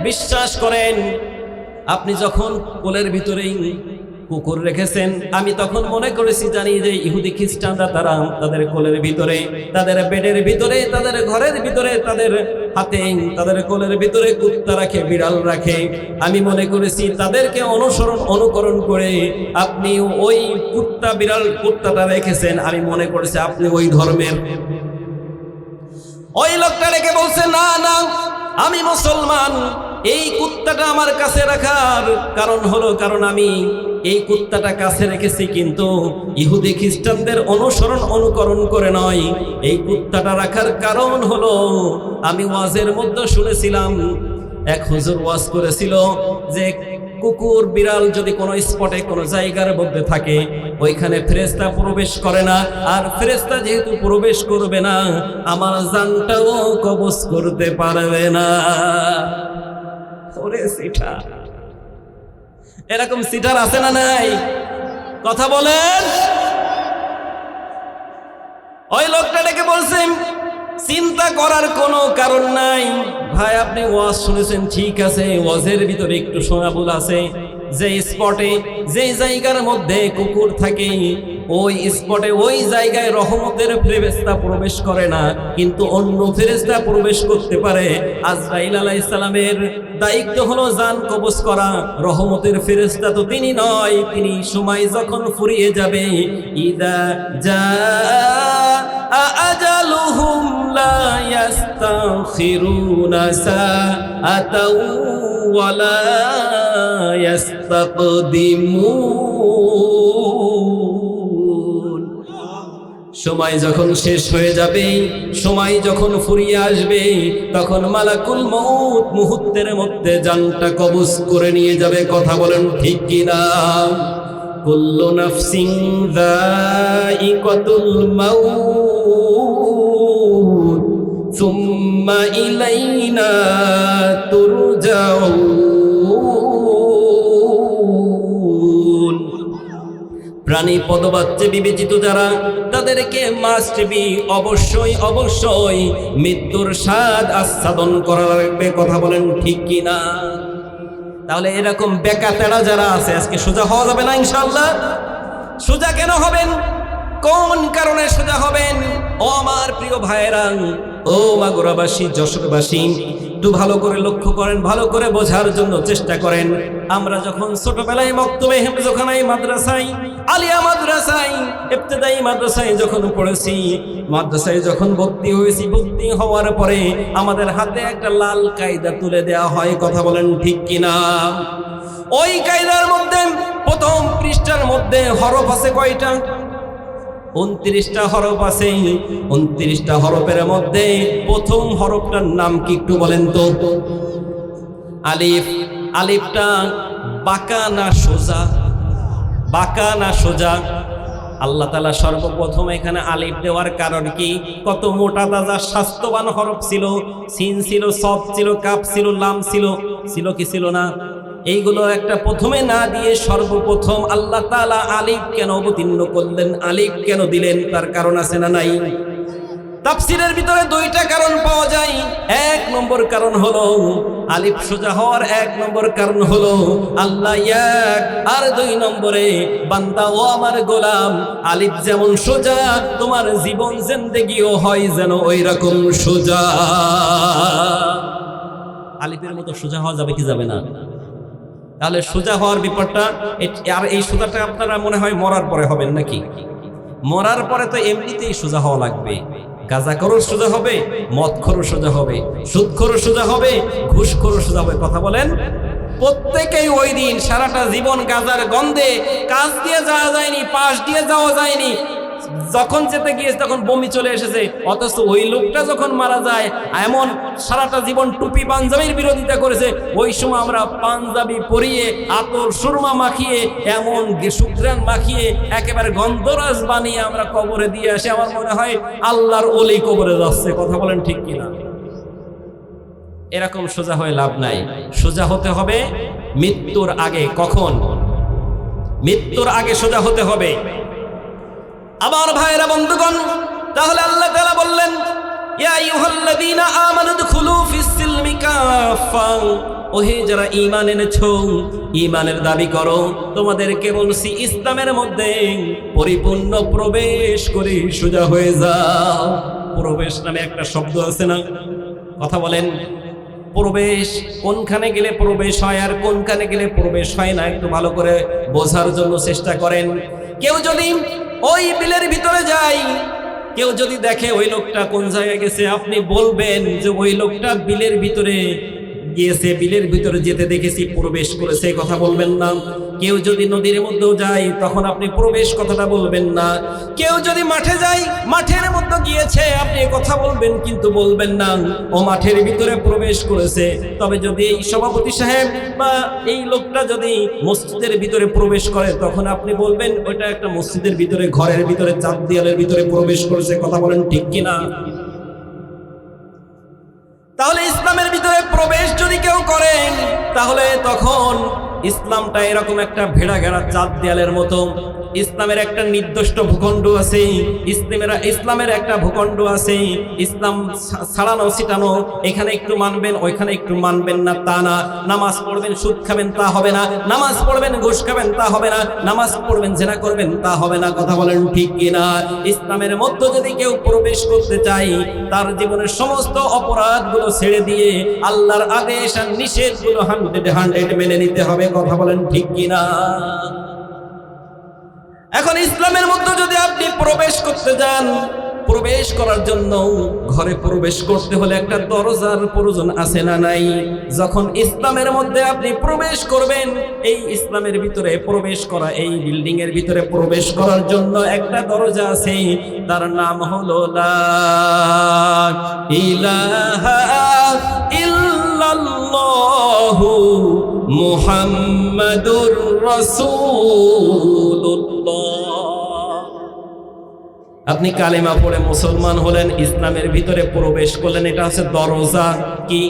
বিশ্বাস করেন, আপনি যখন কোলের ভিতরেই কুকুর রেখেছেন, আমি তখন মনে করেছি, জানি যে ইহুদি খ্রিস্টানরা তারা তাদের কোলের ভিতরে, তাদের বেডের ভিতরে, তাদের ঘরের ভিতরে, তাদের হাতে, তাদের কোলের ভিতরে কুত্তা রাখে, বিড়াল রাখে। আমি মনে করেছি তাদেরকে অনুকরণ করে আপনি ওই কুত্তা, বিড়াল, কুত্তাটা রেখেছেন। আমি মনে করেছি আপনি ওই ধর্মের। ওই লোকটা রেখে বলছে, না না, আমি মুসলমান। এই কুত্তাটা আমার কাছে রাখার কারণ হলো, কারণ আমি এই কুত্তাটা কাছে রেখেছি, কিন্তু ইহুদি খ্রিস্টানদের অনুকরণ করে নয়। এই কুত্তাটা রাখার কারণ হলো, আমি ওয়াজের মধ্যে শুনেছিলাম, এক হুজুর ওয়াজ করেছিল যে কুকুর, বিড়াল যদি কোনো স্পটে, কোনো জায়গার মধ্যে থাকে, ওইখানে ফেরেশতা প্রবেশ করে না। আর ফেরেশতা যেহেতু প্রবেশ করবে না, আমার জানটাও কবজ করতে পারবে না। ওরে সিটা, এরকম সিটার আছে না নাই? কথা বলেন। ওই লোকটা ডেকে বলছেন, চিন্তা করার কোনো কারণ নাই। ভাই আপনি ওয়াজ শুনেছেন, ঠিক আছে, ওয়াজের ভিতরে একটু শোনাবুল আছে, যে স্পটে, যে জায়গার মধ্যে কুকুর থাকে, ওই স্পটে, ওই জায়গায় রহমতের ফেরেশতা প্রবেশ করে না, কিন্তু অন্য ফেরেশতা প্রবেশ করতে পারে। আজরাইল আলাইহিস সালামের দায়িত্ব হলো জান কবজ করা, রহমতের ফেরেশতা তো তিনি নয়। তিনি সময় যখন ফুরিয়ে যাবে, ইদা জা আজালুহুম লা ইস্তাখিরুনা সাআতাও ওয়া লা ইস্তাকদিমুন। সময় যখন শেষ হয়ে যাবে, সময় যখন ফুরিয়ে আসবে, তখন মালাকুল মউত মুহূর্তের মধ্যে জানটা কবজ করে নিয়ে যাবে। কথা বলেন ঠিক কিনা? কুল্লু নাফসিন যায়িকাতুল মাউত সুম্মা ইলাইনা তুরজাউন। প্রাণী পদবাচ্যে বিবেচিত যারা, তাদেরকে মাস্ট বি অবশ্যই অবশ্যই মৃত্যুর স্বাদ আস্বাদন করা লাগবে। কথা বলেন ঠিক কিনা? তাহলে এরকম বেকা তেড়া যারা আছে, আজকে সোজা হওয়া যাবে না ইনশাআল্লাহ। সোজা কেন হবেন? কোন কারণে সোজা হবেন? ও আমার প্রিয় ভাইয়েরা, ও মাগুরাবাসী, যশোরবাসী, একটু ভালো করে লক্ষ্য করেন, ভালো করে বোঝার জন্য চেষ্টা করেন। আমরা যখন ছোটবেলায় মক্তবে হেফজখানায় মাদ্রাসায়, আলিয়া মাদ্রাসায়, ইবতেদায়ী মাদ্রাসায় যখন পড়েছি, মাদ্রাসায় যখন ভর্তি হয়েছি, ভর্তি হওয়ার পরে আমাদের হাতে একটা লাল কায়দা তুলে দেওয়া হয়। কথা বলেন ঠিক কিনা? ওই কায়দার মধ্যে প্রথম পৃষ্ঠার মধ্যে হরফ আছে কয়টা? 29টা হরফ আছে। 29টা হরফের মধ্যে প্রথম হরফটার নাম কি একটু বলেন তো? আলিফ। আলিফটা বাঁকা না সোজা? বাঁকা না সোজা? আল্লাহ তাআলা সর্বপ্রথম এখানে আলিফ দেওয়ার কারণ কি? কত মোটা তাজা স্বাস্থ্যবান হরফ ছিল। সিন ছিল, সদ ছিল, কাফ ছিল, লাম ছিল, ছিল কি ছিল না? এইগুলো একটা প্রথমে না দিয়ে সর্বপ্রথম আল্লাহ তাআলা আলিফ কেন অবতীর্ণ করলেন, আলিফ কেন দিলেন? তার কারণ আছে না নাই? তাফসীরের ভিতরে দুইটা কারণ পাওয়া যায়। এক নম্বর কারণ হলো আলিফ সোজা হওয়ার এক নম্বর কারণ হলো আল্লাহ এক, আর দুই নম্বরে বান্দা ও আমার গোলাম, আলিফ যেমন সোজা তোমার জীবন জিন্দেগিও হয় যেন ওই রকম সোজা। আলিফের মতো সোজা হওয়া যাবে কি যাবে না? তাহলে সোজা হওয়ার ব্যাপারটা, আর এই সোজাটা আপনারা মনে হয় মরার পরে হবেন নাকি? মরার পরে তো এমনিতেই সোজা হওয়া লাগবে। গাঁজাখোরও সোজা হবে, মদখোরও সোজা হবে, সুদখোরও সোজা হবে, ঘুষখোরও সোজা হবে। কথা বলেন? প্রত্যেকেই ওই দিন সারাটা জীবন গাঁজার গন্ধে কাজ দিয়ে যাওয়া যায়নি, পাশ দিয়ে যাওয়া যায়নি, যখন যেতে গিয়েছে তখন বমি চলে এসেছে। অথচ ওই লোকটা যখন মারা যায়, এমন সারাটা জীবন টুপি পাঞ্জাবির বিরোধিতা করেছে, ওই সময় আমরা পাঞ্জাবি পরিয়ে, আতর সুরমা মাখিয়ে, এমন সুঘ্রাণ মাখিয়ে, একেবারে গন্ধরাজ বানিয়ে আমরা কবরে দিয়ে আসি। আমার মনে হয় আল্লাহর ওলি কবরে যাচ্ছে। কথা বলেন ঠিক কিনা? এরকম সোজা হয়ে লাভ নাই। সোজা হতে হবে মৃত্যুর আগে। কখন? মৃত্যুর আগে সোজা হতে হবে। আমার ভাইরা, বন্ধুগণ, তাহলে আল্লাহ তাআলা বললেন, ইয়া আইয়ুহাল্লাযীনা আমানু দুখুলু ফিস-সিলমি কাফা, ওহে যারা ঈমান এনেছো, ঈমানের দাবি করো, তোমাদেরকে বলছি ইসলামের মধ্যে পরিপূর্ণ প্রবেশ করে সোজা হয়ে যাও। প্রবেশ নামে একটা শব্দ আছে না? কথা বলেন। প্রবেশ কোনখানে গেলে প্রবেশ হয় আর কোনখানে গেলে প্রবেশ হয় না, একটু ভালো করে বোঝার জন্য চেষ্টা করেন। কেউ যদি ওই বিলের ভিতরে যায়, কেউ যদি দেখে ওই লোকটা কোন জায়গায় গেছে, আপনি বলবেন যে ওই লোকটা বিলের ভিতরে গিয়েছে, বিলের ভিতরে যেতে দেখেছি, প্রবেশ করেছে, কথা বলবেন না। কেউ যদি নদীর মধ্যেও যায়, তখন আপনি প্রবেশ কথাটা বলবেন না। কেউ যদি মাঠে যায়, মাঠের মধ্যে গিয়েছে, আপনি কথা বলবেন, কিন্তু বলবেন না ও মাঠের ভিতরে প্রবেশ করেছে। তবে যদি এই সভাপতি সাহেব বা এই লোকটা যদি মসজিদের ভিতরে প্রবেশ করে, তখন আপনি বলবেন ওইটা একটা মসজিদের ভিতরে, ঘরের ভিতরে, চার দেয়ালের ভিতরে প্রবেশ করেছে। কথা বলেন ঠিক কিনা? তাহলে ইসলামের ভিতরে প্রবেশ যদি কেউ করেন, তাহলে তখন ইসলামটা এরকম একটা ভেড়া ঘেরা চার দেয়ালের মতো। ইসলামের একটা নির্দিষ্ট ভূখণ্ড আছে, ইসলামের একটা ভূখণ্ড আছে। ইসলাম ছাড়ানো ছিটানো, এখানে একটু মানবেন, ওইখানে একটু মানবেন না, তা না। নামাজ পড়বেন, সুদ খাবেন, তা হবে না। নামাজ পড়বেন, ঘুষ খাবেন, তা হবে না। নামাজ পড়বেন, জেনা করবেন, তা হবে না। কথা বলেন ঠিক কিনা? ইসলামের মধ্যে যদি কেউ প্রবেশ করতে চায়, তার জীবনের সমস্ত অপরাধগুলো ছেড়ে দিয়ে আল্লাহর আদেশ আর নিষেধগুলো 100% মেনে নিতে হবে। কথা বলেন ঠিক কিনা? এখন ইসলামের মধ্যে যদি আপনি প্রবেশ করতে যান, প্রবেশ করার জন্য ঘরে প্রবেশ করতে হলে একটা দরজার প্রয়োজন আছে না নাই? যখন ইসলামের মধ্যে আপনি প্রবেশ করবেন, এই ইসলামের ভিতরে প্রবেশ করা, এই বিল্ডিং এর ভিতরে প্রবেশ করার জন্য একটা দরজা আছে, তার নাম হলো লা ইলাহা ইল্লাল্লাহু মুহাম্মাদুর রাসূলুল্লাহ। আপনি কালেমা পড়ে মুসলমান হলেন, ইসলামের ভিতরে প্রবেশ করলেন, এটা হচ্ছে দরজা। কি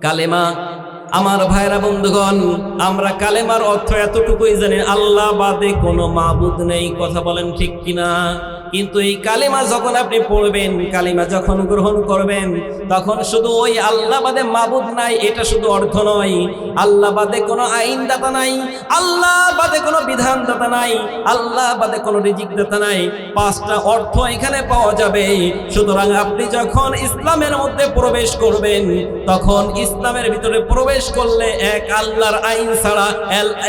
কালেমা? আমার ভাইরা বন্ধুগণ, আমরা কালেমার অর্থ এতটুকুই জানি, আল্লাহ বাদে কোনো মাবুদ নেই। কথা বলেন ঠিক কিনা? কিন্তু এই কালেমা যখন আপনি পড়বেন, কালেমা যখন গ্রহণ করবেন, তখন শুধু ওই আল্লাহ বাদে মাবুদ নাই এটা শুধু অর্থ নয়, আল্লাহ বাদে কোনো আইনদাতা নাই, আল্লাহ বাদে কোনো বিধানদাতা নাই, আল্লাহ বাদে কোনো রিজিকদাতা নাই। পাঁচটা অর্থ এখানে পাওয়া যাবে। সুতরাং আপনি যখন ইসলামের মধ্যে প্রবেশ করবেন, তখন ইসলামের ভিতরে প্রবেশ করলে এক আল্লাহর আইন ছাড়া,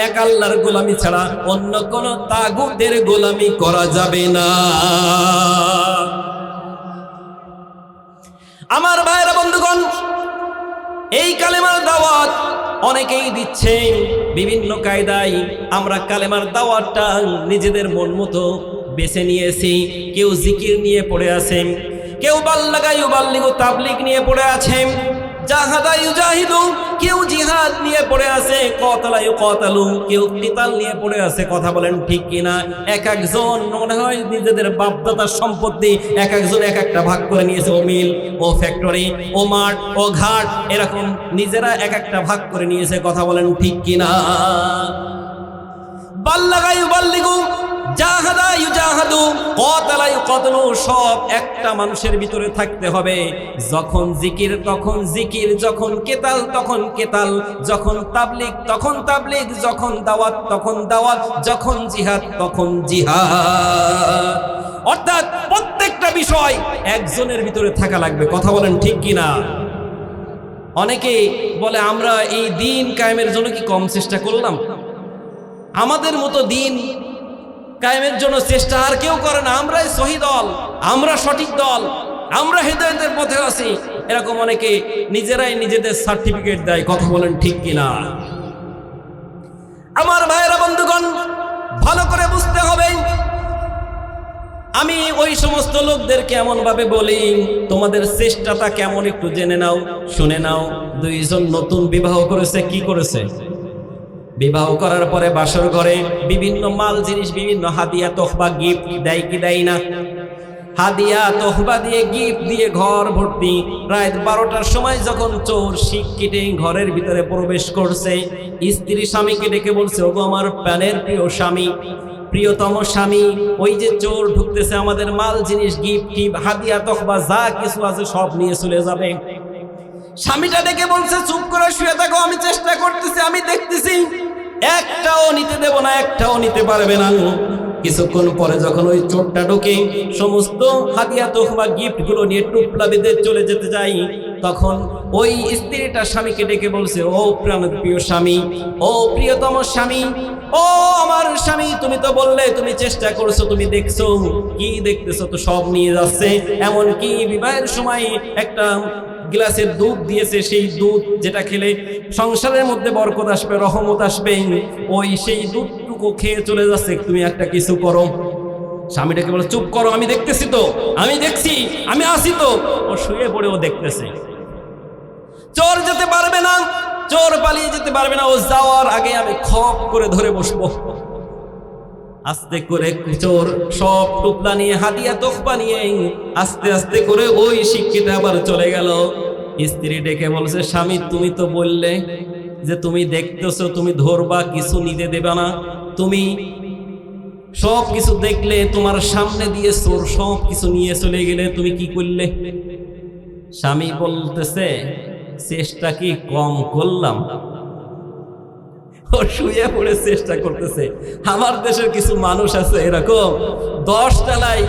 এক আল্লাহর গোলামি ছাড়া অন্য কোনো তাগুতের গোলামি করা যাবে না। আমার ভাইরা বন্ধুগণ, এই কালেমার দাওয়াত অনেকেই দিচ্ছে বিভিন্ন কায়দায়। আমরা কালেমার দাওয়াতটা নিজেদের মন মতো বেছে নিয়েছি। কেউ জিকির নিয়ে পড়ে আছেন, কেউ বাল্লাগা ইউবাল্লিগু তাবলিগ নিয়ে পড়ে আছেন, জাহাদা ইউজাহিদু, কেউ জিহাদ নিয়ে পড়ে আছে, কতালা ইউকাতালু, কেউ কিতাল নিয়ে পড়ে আছে। কথা বলেন ঠিক কিনা? এক একজন মনে হয় নিজেদের বাপদাদার সম্পত্তি এক একজন এক একটা ভাগ করে নিয়েছে। ও মিল, ও ফ্যাক্টরি, ও মাঠ, ও ঘাট, এরকম নিজেরা এক একটা ভাগ করে নিয়েছে। কথা বলেন ঠিক কিনা? বাল্লাগা ইউবাল্লিগু, জাহাদা ইউজাহাদু, কতালা ইউকাতালু, সব একটা মানুষের ভিতরে থাকতে হবে। যখন জিকির তখন জিকির, যখন কেতাল তখন কেতাল, যখন তাবলিগ তখন তাবলিগ, যখন দাওয়াত তখন দাওয়াত, যখন জিহাদ তখন জিহাদ। অর্থাৎ প্রত্যেকটা বিষয় একজনের ভিতরে থাকা লাগবে। কথা বলেন ঠিক কিনা? অনেকে বলে আমরা এই দিন কায়েমের জন্য কি কম চেষ্টা করলাম? আমাদের মতো দিন কায়েমের জন্য চেষ্টা আর কেউ করে না। আমরাই সহি দল, আমরা সঠিক দল, আমরা হেদায়েতের পথে আছি, এরকম অনেকে নিজেরাই নিজেদের সার্টিফিকেট দেয়। কথা বলেন ঠিক কিনা? আমার ভাইয়েরা বন্ধুগণ, ভালো করে বুঝতে হবে। আমি ওই সমস্ত লোকদেরকে এমন ভাবে বলি, তোমাদের চেষ্টাটা কেমন একটু জেনে নাও, শুনে নাও। দুইজন নতুন বিবাহ করেছে, কি করেছে? বিবাহ করার পরে বাসর ঘরে বিভিন্ন মাল জিনিস, বিভিন্ন হাদিয়া তোহবা গিফট দেয় কি দেয় না? হাদিয়া তোহবা দিয়ে, গিফট দিয়ে ঘর ভর্তি। রাত 12টার সময় যখন চোর শিক কেটে ঘরের ভিতরে প্রবেশ করছে, স্ত্রী স্বামীকে ডেকে বলছে, ওগো আমার প্রাণের প্রিয় স্বামী, প্রিয়তম স্বামী, ওই যে চোর ঢুকতেছে, আমাদের মাল জিনিস, গিফট, হাদিয়া তোহবা যা কিছু আছে সব নিয়ে চলে যাবে। স্বামীটা ডেকে বলছে, চুপ করে শুয়ে থাকো, আমি চেষ্টা করতেছি, আমি দেখতেছি, একটাও নিতে দেব না, একটাও নিতে পারবে না। কিছুক্ষণ পরে যখন ওই চোরটা ঢোকে, সমস্ত হাদিয়া তোহবা গিফট গুলো নিয়ে টুপলা বেঁধে চলে যেতে যাই, তখন ওই স্ত্রীটা স্বামীকে ডেকে বলছে, ও প্রাণের প্রিয় স্বামী, ও প্রিয়তম স্বামী, ও আমার স্বামী, তুমি তো বললে তুমি চেষ্টা করছো, তুমি দেখছো, কি দেখতেছো? তো সব নিয়ে যাচ্ছে। এমনকি বিবাহের সময় একটা গ্লাসের দুধ দিয়েছে, সেই দুধ যেটা খেলে সংসারের মধ্যে বরকত আসবে, রহমত আসবে, ওই সেই দুধটুকু খেয়ে চলে যাচ্ছে। তুমি একটা কিছু করো। স্বামীটাকে বলে, চুপ করো, আমি দেখতেছি তো, আমি দেখছি, আমি আসি তো। ও শুয়ে পড়ে ও দেখতেছে। চোর যেতে পারবে না, চোর পালিয়ে যেতে পারবে না। ও যাওয়ার আগে আমি খপ করে ধরে বসবো। আস্তে করে চোর সব টুকলা নিয়ে, হাদিয়া তোহফা নিয়ে আস্তে আস্তে করে ওই শিক্ষিতা আবার চলে গেল। স্ত্রী ডেকে বলছে, স্বামী তুমি তো বললে যে তুমি দেখতেছো, তুমি ধরবা, কিছু নিতে দেবে না, তুমি সব কিছু দেখলে, তোমার সামনে দিয়ে চোর সব কিছু নিয়ে চলে গেলে, তুমি কি করলে? স্বামী বলতেছে, চেষ্টা কি কম করলাম? ও শুয়ে পড়ে চেষ্টা করতেছে। আমার দেশের কিছু মানুষ আছে এরকম, 10 তলায়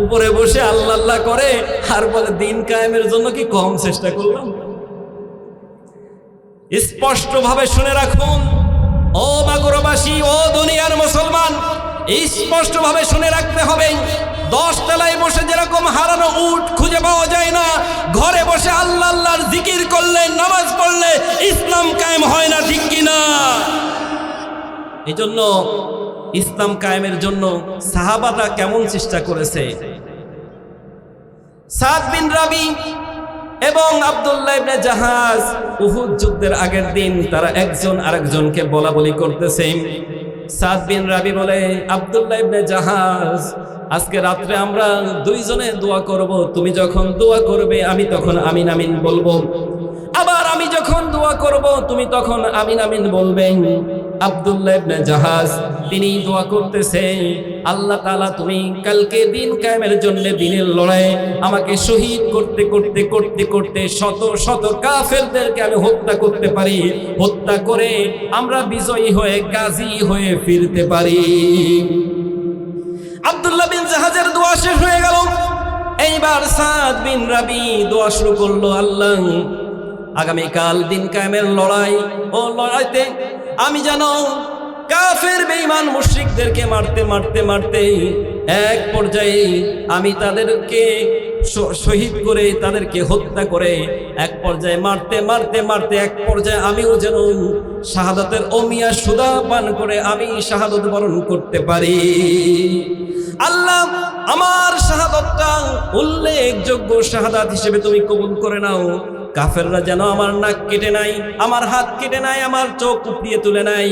উপরে বসে আল্লাহ আল্লাহ করে আর বলে দিন কায়েমের জন্য কি কম চেষ্টা করলাম? স্পষ্ট ভাবে শুনে রাখুন, ও বাগুরবাসী, ও দুনিয়ার মুসলমান, স্পষ্টভাবে শুনে রাখতে হবে। 10 তলায় বসে যেরকম হারানো উট খুঁজে পাওয়া যায় না, ঘরে বসে আল্লাহ আল্লাহর জিকির করলে, নামাজ পড়লে ইসলাম কায়েম হয় না, ঠিক কিনা? এই জন্য ইসলাম কায়েমের জন্য সাহাবারা কেমন চেষ্টা করেছে। সাদ বিন রাবি এবং আব্দুল্লাহ ইবনে জাহাজ উহুদ যুদ্ধের আগের দিন তারা একজন আরেকজনকে বলা বলি করতেছে। সাদ বিন রাবি বলে, আব্দুল্লাহ ইবনে জাহাজ, আজকে রাত্রে আমরা দুইজনে দোয়া করব। তুমি যখন দোয়া করবে আমি তখন আমিন আমিন বলবো, আবার আমি যখন দোয়া করব তুমি তখন আমিন আমিন বলবেন। আব্দুল্লাহ ইবনে জাহাজ তিনি দোয়া করতেছে, আল্লাহ তাআলা তুমি কালকে দিন কায়েমের জন্য দিনের লড়াই আমাকে শহীদ করতে করতে করতে করতে শত শত কাফেরদেরকে আমি হত্যা করতে পারি, হত্যা করে আমরা বিজয়ী হয়ে গাজী হয়ে ফিরতে পারি। আব্দুল্লাহ বিন জাহাজের দোয়া শেষ হয়ে গেল। এইবার সাদ বিন রাবি দোয়া শুরু করলো, আল্লাহ আগামীকাল দিন কায়েমের লড়াই, ও লড়াইতে আমি যেন কাফের বেঈমান মুশরিকদেরকে মারতে মারতে মারতে এক পর্যায়ে আমি তাদেরকে শহীদ করে তাদেরকে হত্যা করে এক পর্যায়ে মারতে মারতে মারতে এক পর্যায়ে আমিও যেন শাহাদাতের অমিয়া সুদা পান করে আমি শাহাদত বরণ করতে পারি। আল্লাহ আমার শাহাদাতটা উল্লেখযোগ্য শাহাদাত হিসেবে তুমি কবুল করে নাও। কাফেররা যেন আমার নাক কেটে নাই, আমার হাত কেটে নাই, আমার চোখ উপড়িয়ে তুলে নাই।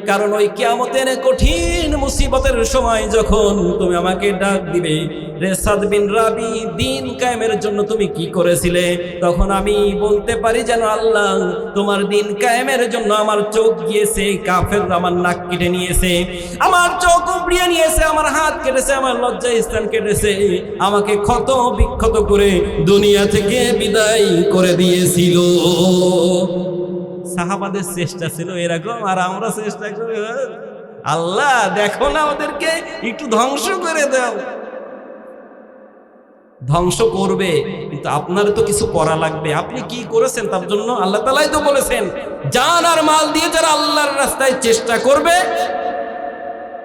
কারণ ওই কিয়ামতের কঠিন মুসিবতের সময় যখন তুমি আমাকে ডাক দিবে, রে সাদ বিন রাবি দিন কায়েমের জন্য তুমি কি করেছিলে, তখন আমি বলতে পারি যেন আল্লাহ তোমার দিন কায়েমের জন্য আমার চোখ গিয়েছে, কাফেররা আমার নাক কেটে নিয়েছে, আমার চোখ উপড়িয়ে নিয়েছে, আমার হাত কেটেছে, আমার লজ্জা স্থান কেটেছে, আমাকে ক্ষত বিক্ষত করে দুনিয়া থেকে বিদায় করে দিয়েছিল। সাহাবাদের চেষ্টা ছিল এরকম, আর আমরা চেষ্টা করি আল্লাহ দেখো না ওদেরকে একটু ধ্বংস করে দাও। ধ্বংস করবে কিন্তু আপনার তো কিছু করা লাগবে। আপনি কি করেছেন তার জন্য আল্লাহ তাআলাই তো বলেছেন, জান আর মাল দিয়ে যারা আল্লাহর রাস্তায় চেষ্টা করবে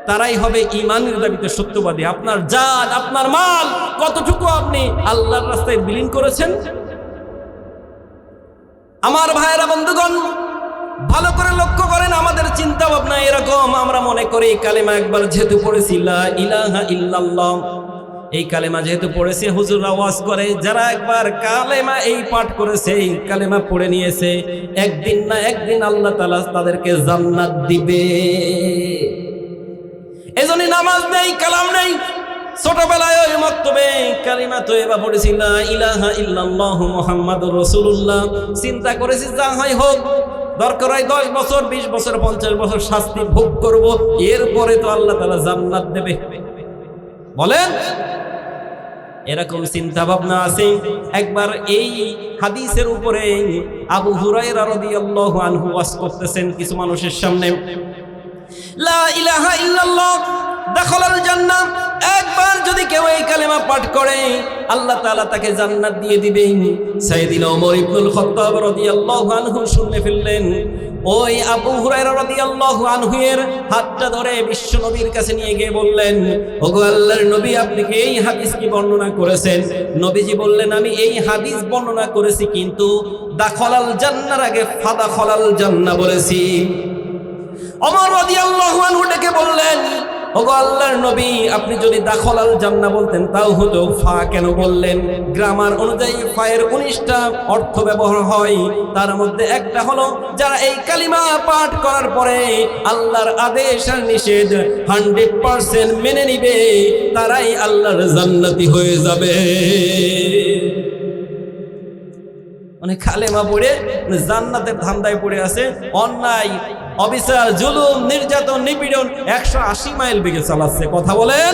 তারাই হবে ঈমানের দাবিতে সত্যবাদী। আপনার জান আপনার মাল কতটুকু আপনি আল্লাহর রাস্তায় বিলীন করেছেন? আমার ভাইয়েরা বন্ধুগণ, ভালো করে লক্ষ্য করেন, আমাদের চিন্তা ভাবনা এরকম। আমরা মনে করি কালেমা একবার যেহেতু পড়েছি লা ইলাহা ইল্লাল্লাহ, এই কালেমা যেহেতু পড়েছে, হুজুররা ওয়াজ করে যারা একবার কালেমা এই পাঠ করেছে, এই কালেমা পড়ে নিয়েছে, একদিন না একদিন আল্লাহ তাআলা তাদেরকে জান্নাত দিবে। এজন্য নামাজ নেই, কালাম নেই। ছোটবেলায় ওই মক্তবে কালিমা তয়্যিবা পড়েছি লা ইলাহা ইল্লাল্লাহু মুহাম্মাদুর রাসূলুল্লাহ, চিন্তা করেছি যা হয় হোক, দরকার হয় 10 বছর 20 বছর 50 বছর শাস্তি ভোগ করব, এরপরে তো আল্লাহ তাআলা জান্নাত দেবে। বলেন এরকম চিন্তা ভাবনা আছে। একবার এই হাদিসের উপরে আবু হুরায়রা রাদিয়াল্লাহু আনহু ওয়াজ করতেছেন কিছু মানুষের সামনে, লা ইলাহা ইল্লাল্লাহ দাখালাল জান্নাহ, একবার যদি কেউ এই কালেমা পাঠ করে আল্লাহ তাআলা তাকে জান্নাত দিয়ে দিবেন। সাইয়েদনা ওমর ইবনুল খাত্তাব রাদিয়াল্লাহু আনহু শুনে ফেললেন। ওই আবু হুরায়রা রাদিয়াল্লাহু আনহু এর হাতটা ধরে বিশ্ব নবীর কাছে নিয়ে গিয়ে বললেন, ওগো আল্লাহর নবী, আপনি কি এই হাদিস কি বর্ণনা করেছেন? নবীজি বললেন, আমি এই হাদিস বর্ণনা করেছি, কিন্তু দাখালাল জান্নাহর আগে ফাদাখালাল জান্নাহ বলেছি। ওমর রাদিয়াল্লাহু আনহু ডেকে বললেন, ওগো আল্লাহর নবী, আপনি যদি দাখালাল জান্নাহ বলতেন তাও হতো, ফা কেন বললেন? গ্রামার অনুযায়ী ফায়ের 19টা অর্থ ব্যবহার হয়, তার মধ্যে একটা হলো যারা এই কালিমা পাঠ করার পরে আল্লাহর আদেশ আর নিষেধ 100% মেনে নিবে, তারাই আল্লাহর জান্নাতি হয়ে যাবে। মানে কালেমা পড়ে জান্নাতের ধান্দায় পড়ে আছে, অন্যায় অবিচার জুলুম নির্যাতন নিপীড়ন 180 মাইল বেগে চালাচ্ছে। কথা বলেন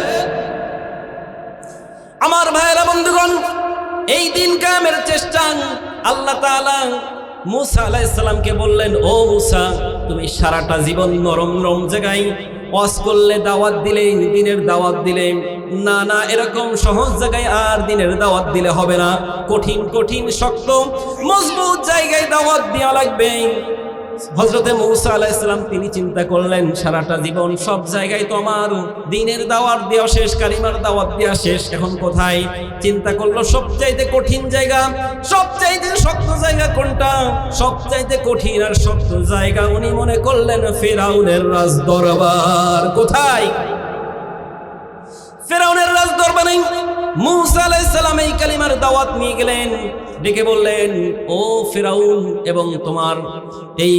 আমার ভাইয়েরা বন্ধুগণ, এই দিন কায়েমের চেষ্টা আল্লাহ তাআলা মুসা আলাইহিস সালামকে বললেন, ও মুসা, তুমি সারাটা জীবন নরম নরম জায়গায় ওয়াজ করলে, দাওয়াত দিলে, দিনের দাওয়াত দিলে, না না এরকম সহজ জায়গায় আর দিনের দাওয়াত দিলে হবে না, কঠিন কঠিন শক্ত মজবুত জায়গায় দাওয়াত দেওয়া লাগবে। হযরতে মূসা আলাইহিস সালাম তিনি চিন্তা করলেন সারাটা জীবন সব জায়গায় তো আমার দ্বীনের দাওয়াত দেওয়া শেষ, কালিমার দাওয়াত দেওয়া শেষ, এখন কোথায়? চিন্তা করলো সবচাইতে কঠিন জায়গা, সবচাইতে শক্ত জায়গা কোনটা? সবচাইতে কঠিন আর শক্ত জায়গা উনি মনে করলেন ফিরআউনের রাজদরবার। কোথায়? ফিরআউনের রাজদরবারে মূসা আলাইহিস সালাম এই কালিমার দাওয়াত নিয়ে গেলেন, ডেকে বললেন, ও ফিরআউন এবং তোমার এই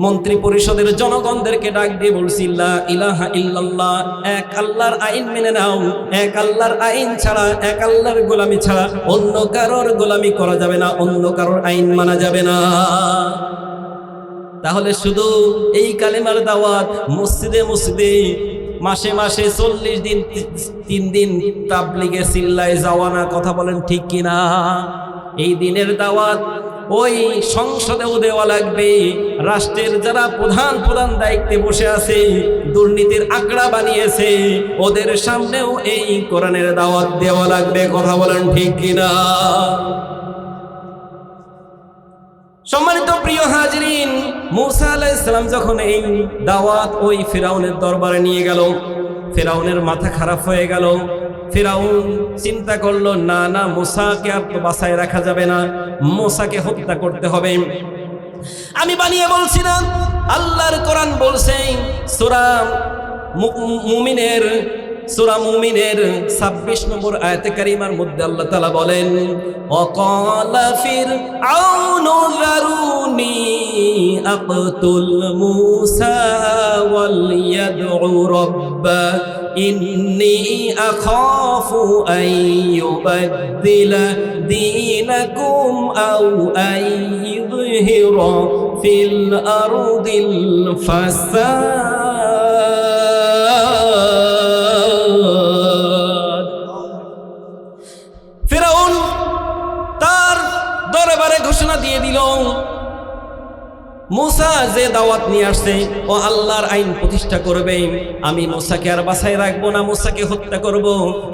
মন্ত্রী পরিষদের জনগণদেরকে ডাক দিয়ে বলছি, লা ইলাহা ইল্লাল্লাহ, এক আল্লাহর আইন মেনে নাও, এক আল্লাহর আইন ছাড়া, এক আল্লাহর গোলামি ছাড়া অন্য কারোর গোলামি করা যাবে না, অন্য কারোর আইন মানা যাবে না। তাহলে শুধু এই কালেমার দাওয়াত মসজিদে মসজিদে মাসে মাসে 40 দিন 3 দিন তাবলীগে চিল্লায় যাওয়া না, কথা বলেন ঠিক কিনা? এই দিনের দাওয়াত ওই সংসদেও দেওয়া লাগবে। রাষ্ট্রের যারা প্রধান প্রধান দায়িত্বে বসে আছে, দুর্নীতির আঁকড়া বানিয়েছে, ওদের সামনেও এই কোরআনের দাওয়াত দেওয়া লাগবে, কথা বলেন ঠিক কিনা? সম্মানিত প্রিয় হাজিরিন, মূসা আলাইহিস সালাম যখন এই দাওয়াত ওই ফিরআউনের দরবারে নিয়ে গেল, ফিরআউনের মাথা খারাপ হয়ে গেল। ফিরআউন চিন্তা করলো, না না, মূসাকে আর তো বাঁচায় রাখা যাবে না, মূসাকে হত্যা করতে হবে। আমি বানিয়ে বলছি না, আল্লাহর কোরআন বলছে সূরা মুমিনের 26 নম্বর আয়াতে কারিমার মধ্যে আল্লাহ তাআলা বলেন, ওয়াকালা ফিরআউনু যারুনি আকতুল মূসা ওয়াল ইয়াদউ রাব্বা ইন্নী আখাফু আন ইউবাদদিলা দীনাকুম আও আন ইযহিরা ফিল আরদিল ফাসাদ। ফিরআউন তার দরবারে ঘোষণা দিয়ে দিল, মূসা যে দাওয়াত নিয়ে আসছে ও আল্লাহর আইন প্রতিষ্ঠা করবে, আমি মূসাকে আর বাঁচায় রাখবো না, মূসাকে হত্যা করব।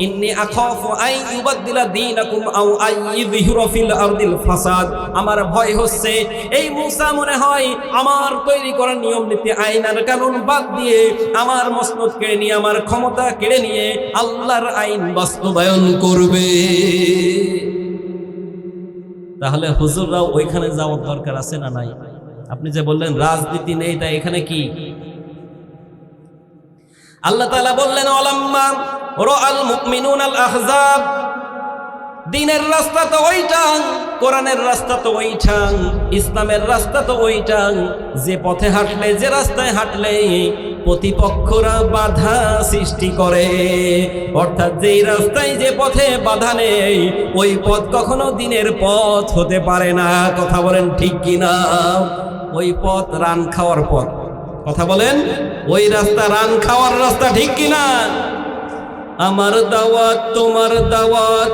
ইন্নী আখাফু আন ইউবাদদিলা দীনাকুম আও আন ইযহিরা ফিল আরদিল ফাসাদ। আমার ভয় হচ্ছে এই মূসা মনে হয় আমার তৈরি করা নিয়ম নীতি আইন আর কানুন বাদ দিয়ে, আমার মসনদ কেড়ে নিয়ে, আমার ক্ষমতা কেড়ে নিয়ে আল্লাহর আইন বাস্তবায়ন করবে। তাহলে হুজুররাও ওইখানে যাওয়ার দরকার আছে না নাই? আপনি যে বললেন রাজনীতি নেই, তাই এখানে কি? আল্লাহ তাআলা বললেন, ওয়ালাম্মা রাআল মুমিনুনাল আহজাব, দ্বীনের রাস্তা তো ওইটা, কোরআনের রাস্তা তো ওইটা, ইসলামের রাস্তা তো ওইটা, যে পথে হাঁটলে, যে রাস্তায় হাঁটলে প্রতিপক্ষরা বাধা সৃষ্টি করে, অর্থাৎ যেই রাস্তায় যে পথে বাধা নেই ওই পথ কখনো দ্বীনের পথ হতে পারে না, কথা বলেন ঠিক কিনা? ওই পথ রান খাওয়ার পথ, কথা বলেন, ওই রাস্তা রান খাওয়ার রাস্তা, ঠিক কিনা? আমার দাওয়াত তোমার দাওয়াত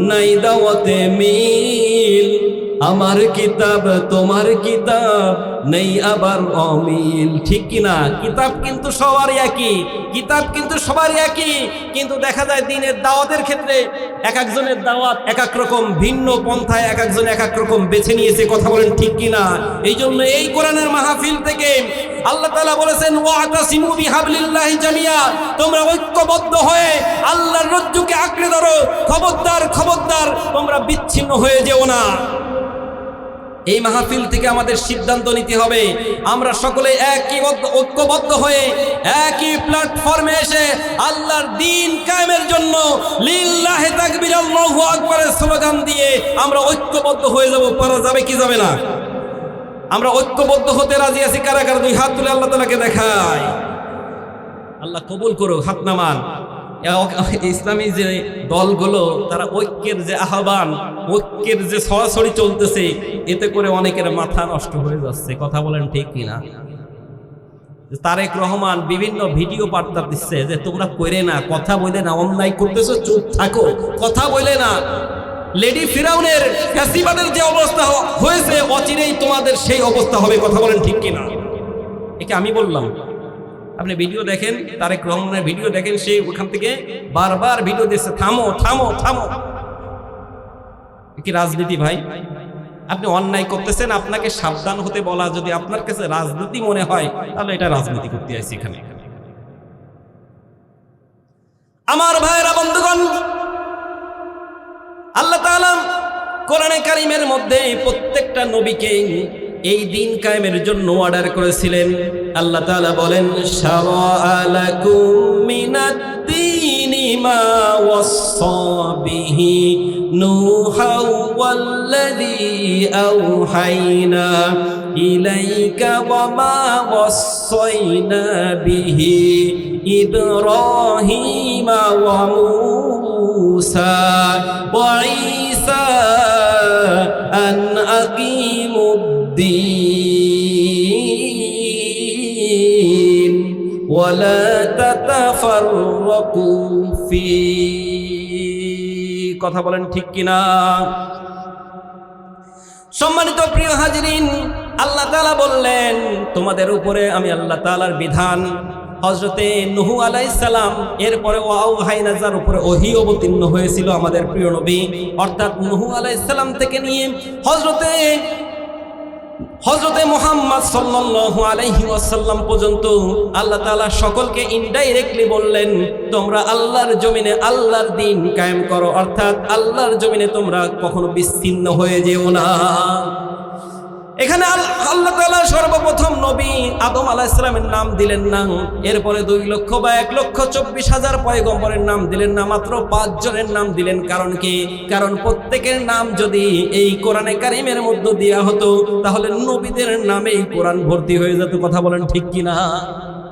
নাই দাওয়াতে মিল, আমার কিতাব তোমার কিতাব নেই আবার অমিল, ঠিক কিনা? কিতাব কিন্তু সবার একই, কিতাব কিন্তু সবার একই, কিন্তু দেখা যায় দ্বীনের দাওয়াতের ক্ষেত্রে এক একজনের দাওয়াত এক এক রকম, ভিন্ন পন্থায় এক একজন এক এক রকম বেছে নিয়েছে, কথা বলেন ঠিক কিনা? এই জন্য এই কোরআনের মাহফিল থেকে আল্লাহ তাআলা বলেছেন, ওয়াতাসিমু বিহাবলিল্লাহি জামিয়া, তোমরা ঐক্যবদ্ধ হয়ে আল্লাহর রজ্জুকে আঁকড়ে ধরো, খবরদার খবরদার তোমরা বিচ্ছিন্ন হয়ে যেও না। এই মাহফিল থেকে আমাদের সিদ্ধান্ত নিতে হবে, আমরা সকলে একই ঐক্যবদ্ধ হয়ে একই প্ল্যাটফর্মে এসে আল্লাহর দ্বীন কায়েমের জন্য লিল্লাহি তাকবীর আল্লাহু আকবারের স্লোগান দিয়ে আমরা ঐক্যবদ্ধ হয়ে যাব। পারা যাবে কি যাবে না? আমরা ঐক্যবদ্ধ হতে রাজি আছি কারা কারা? 2 হাত তুলে আল্লাহ তাআলাকে দেখায়। আল্লাহ কবুল করুক, হাত নামান। ইসলামী যে দলগুলো তারা ঐক্যের যে আহ্বান, ঐক্যের যে ছড়াছড়ি চলতেছে, এতে করে অনেকের মাথা নষ্ট হয়ে যাচ্ছে, কথা বলেন ঠিক কিনা? তারেক রহমান বিভিন্ন ভিডিও বার্তা দিচ্ছে যে তোমরা কইরে না, কথা বলে না, অন্যায় করতেছো চুপ থাকো, কথা বলে না। লেডি ফিরাউনের ফ্যাসিবাদের যে অবস্থা হয়েছে, অচিরেই তোমাদের সেই অবস্থা হবে, কথা বলেন ঠিক কিনা? একে আমি বললাম, আপনি ভিডিও দেখেন, তারেক রহমানের ভিডিও দেখেন, সে ওখান থেকে বারবার ভিডিও দিচ্ছে, থামো থামো থামো। কি রাজনীতি ভাই? আপনি অন্যায় করতেছেন, আপনাকে সাবধান হতে বলা যদি আপনার কাছে রাজনীতি মনে হয়, তাহলে এটা রাজনীতি করতে আসছে এখানে। আমার ভাইরা বন্ধুগণ, আল্লাহ তাআলা কোরআনে কারীমের মধ্যে প্রত্যেকটা নবীকে এই দিন কায়েমের জন্য অর্ডার করেছিলেন। আল্লাহ তাআলা বলেন, শারা'a লাকুম মিনাদ-দীনি মা ওয়াসসা বিহি নূহা ওয়াল্লাযী আওহাইনা ইলাইকা ওয়া মা ওয়াসাইনা বিহি ইব্রাহিমা ওয়া মূসা ওয়া ঈসা আন আকিমুদ্দীন ওয়া লা তাতাফাররাকু ফী। কথা বলেন ঠিক কিনা? সম্মানিত প্রিয় হাজিরিন, আল্লাহ তাআলা বললেন, তোমাদের উপরে আমি আল্লাহ তাআলার বিধান হযরতে নূহ আলাইহিস সালাম, এরপরে ওয়াহাইনা যার উপরে ওহী অবতীর্ণ হয়েছিল আমাদের প্রিয় নবী, অর্থাৎ নূহ আলাইহিস সালাম থেকে নিয়ে হযরতে মুহাম্মদ সাল্লাল্লাহু আলাইহি ওয়াসাল্লাম পর্যন্ত আল্লাহ তাআলা সকলকে ইনডাইরেক্টলি বললেন, তোমরা আল্লাহর জমিনে আল্লাহর দ্বীন কায়েম করো, অর্থাৎ আল্লাহর জমিনে তোমরা কখনো বিচ্ছিন্ন হয়ে যেও না। এখানে আল্লাহ তাআলা সর্বপ্রথম নবী আদম আলাইহিস সালামের নাম দিলেন না, এরপরে 2 লক্ষ বা 1,24,000 পয়গম্বরের নাম দিলেন না, মাত্র 5 জনের নাম দিলেন। কারণ কি? কারণ প্রত্যেকের নাম যদি এই কোরআনে কারীমের মধ্যে দেয়া হতো, তাহলে নবীদের নামেই কোরআন ভর্তি হয়ে যেত। কথা বলেন ঠিক কিনা?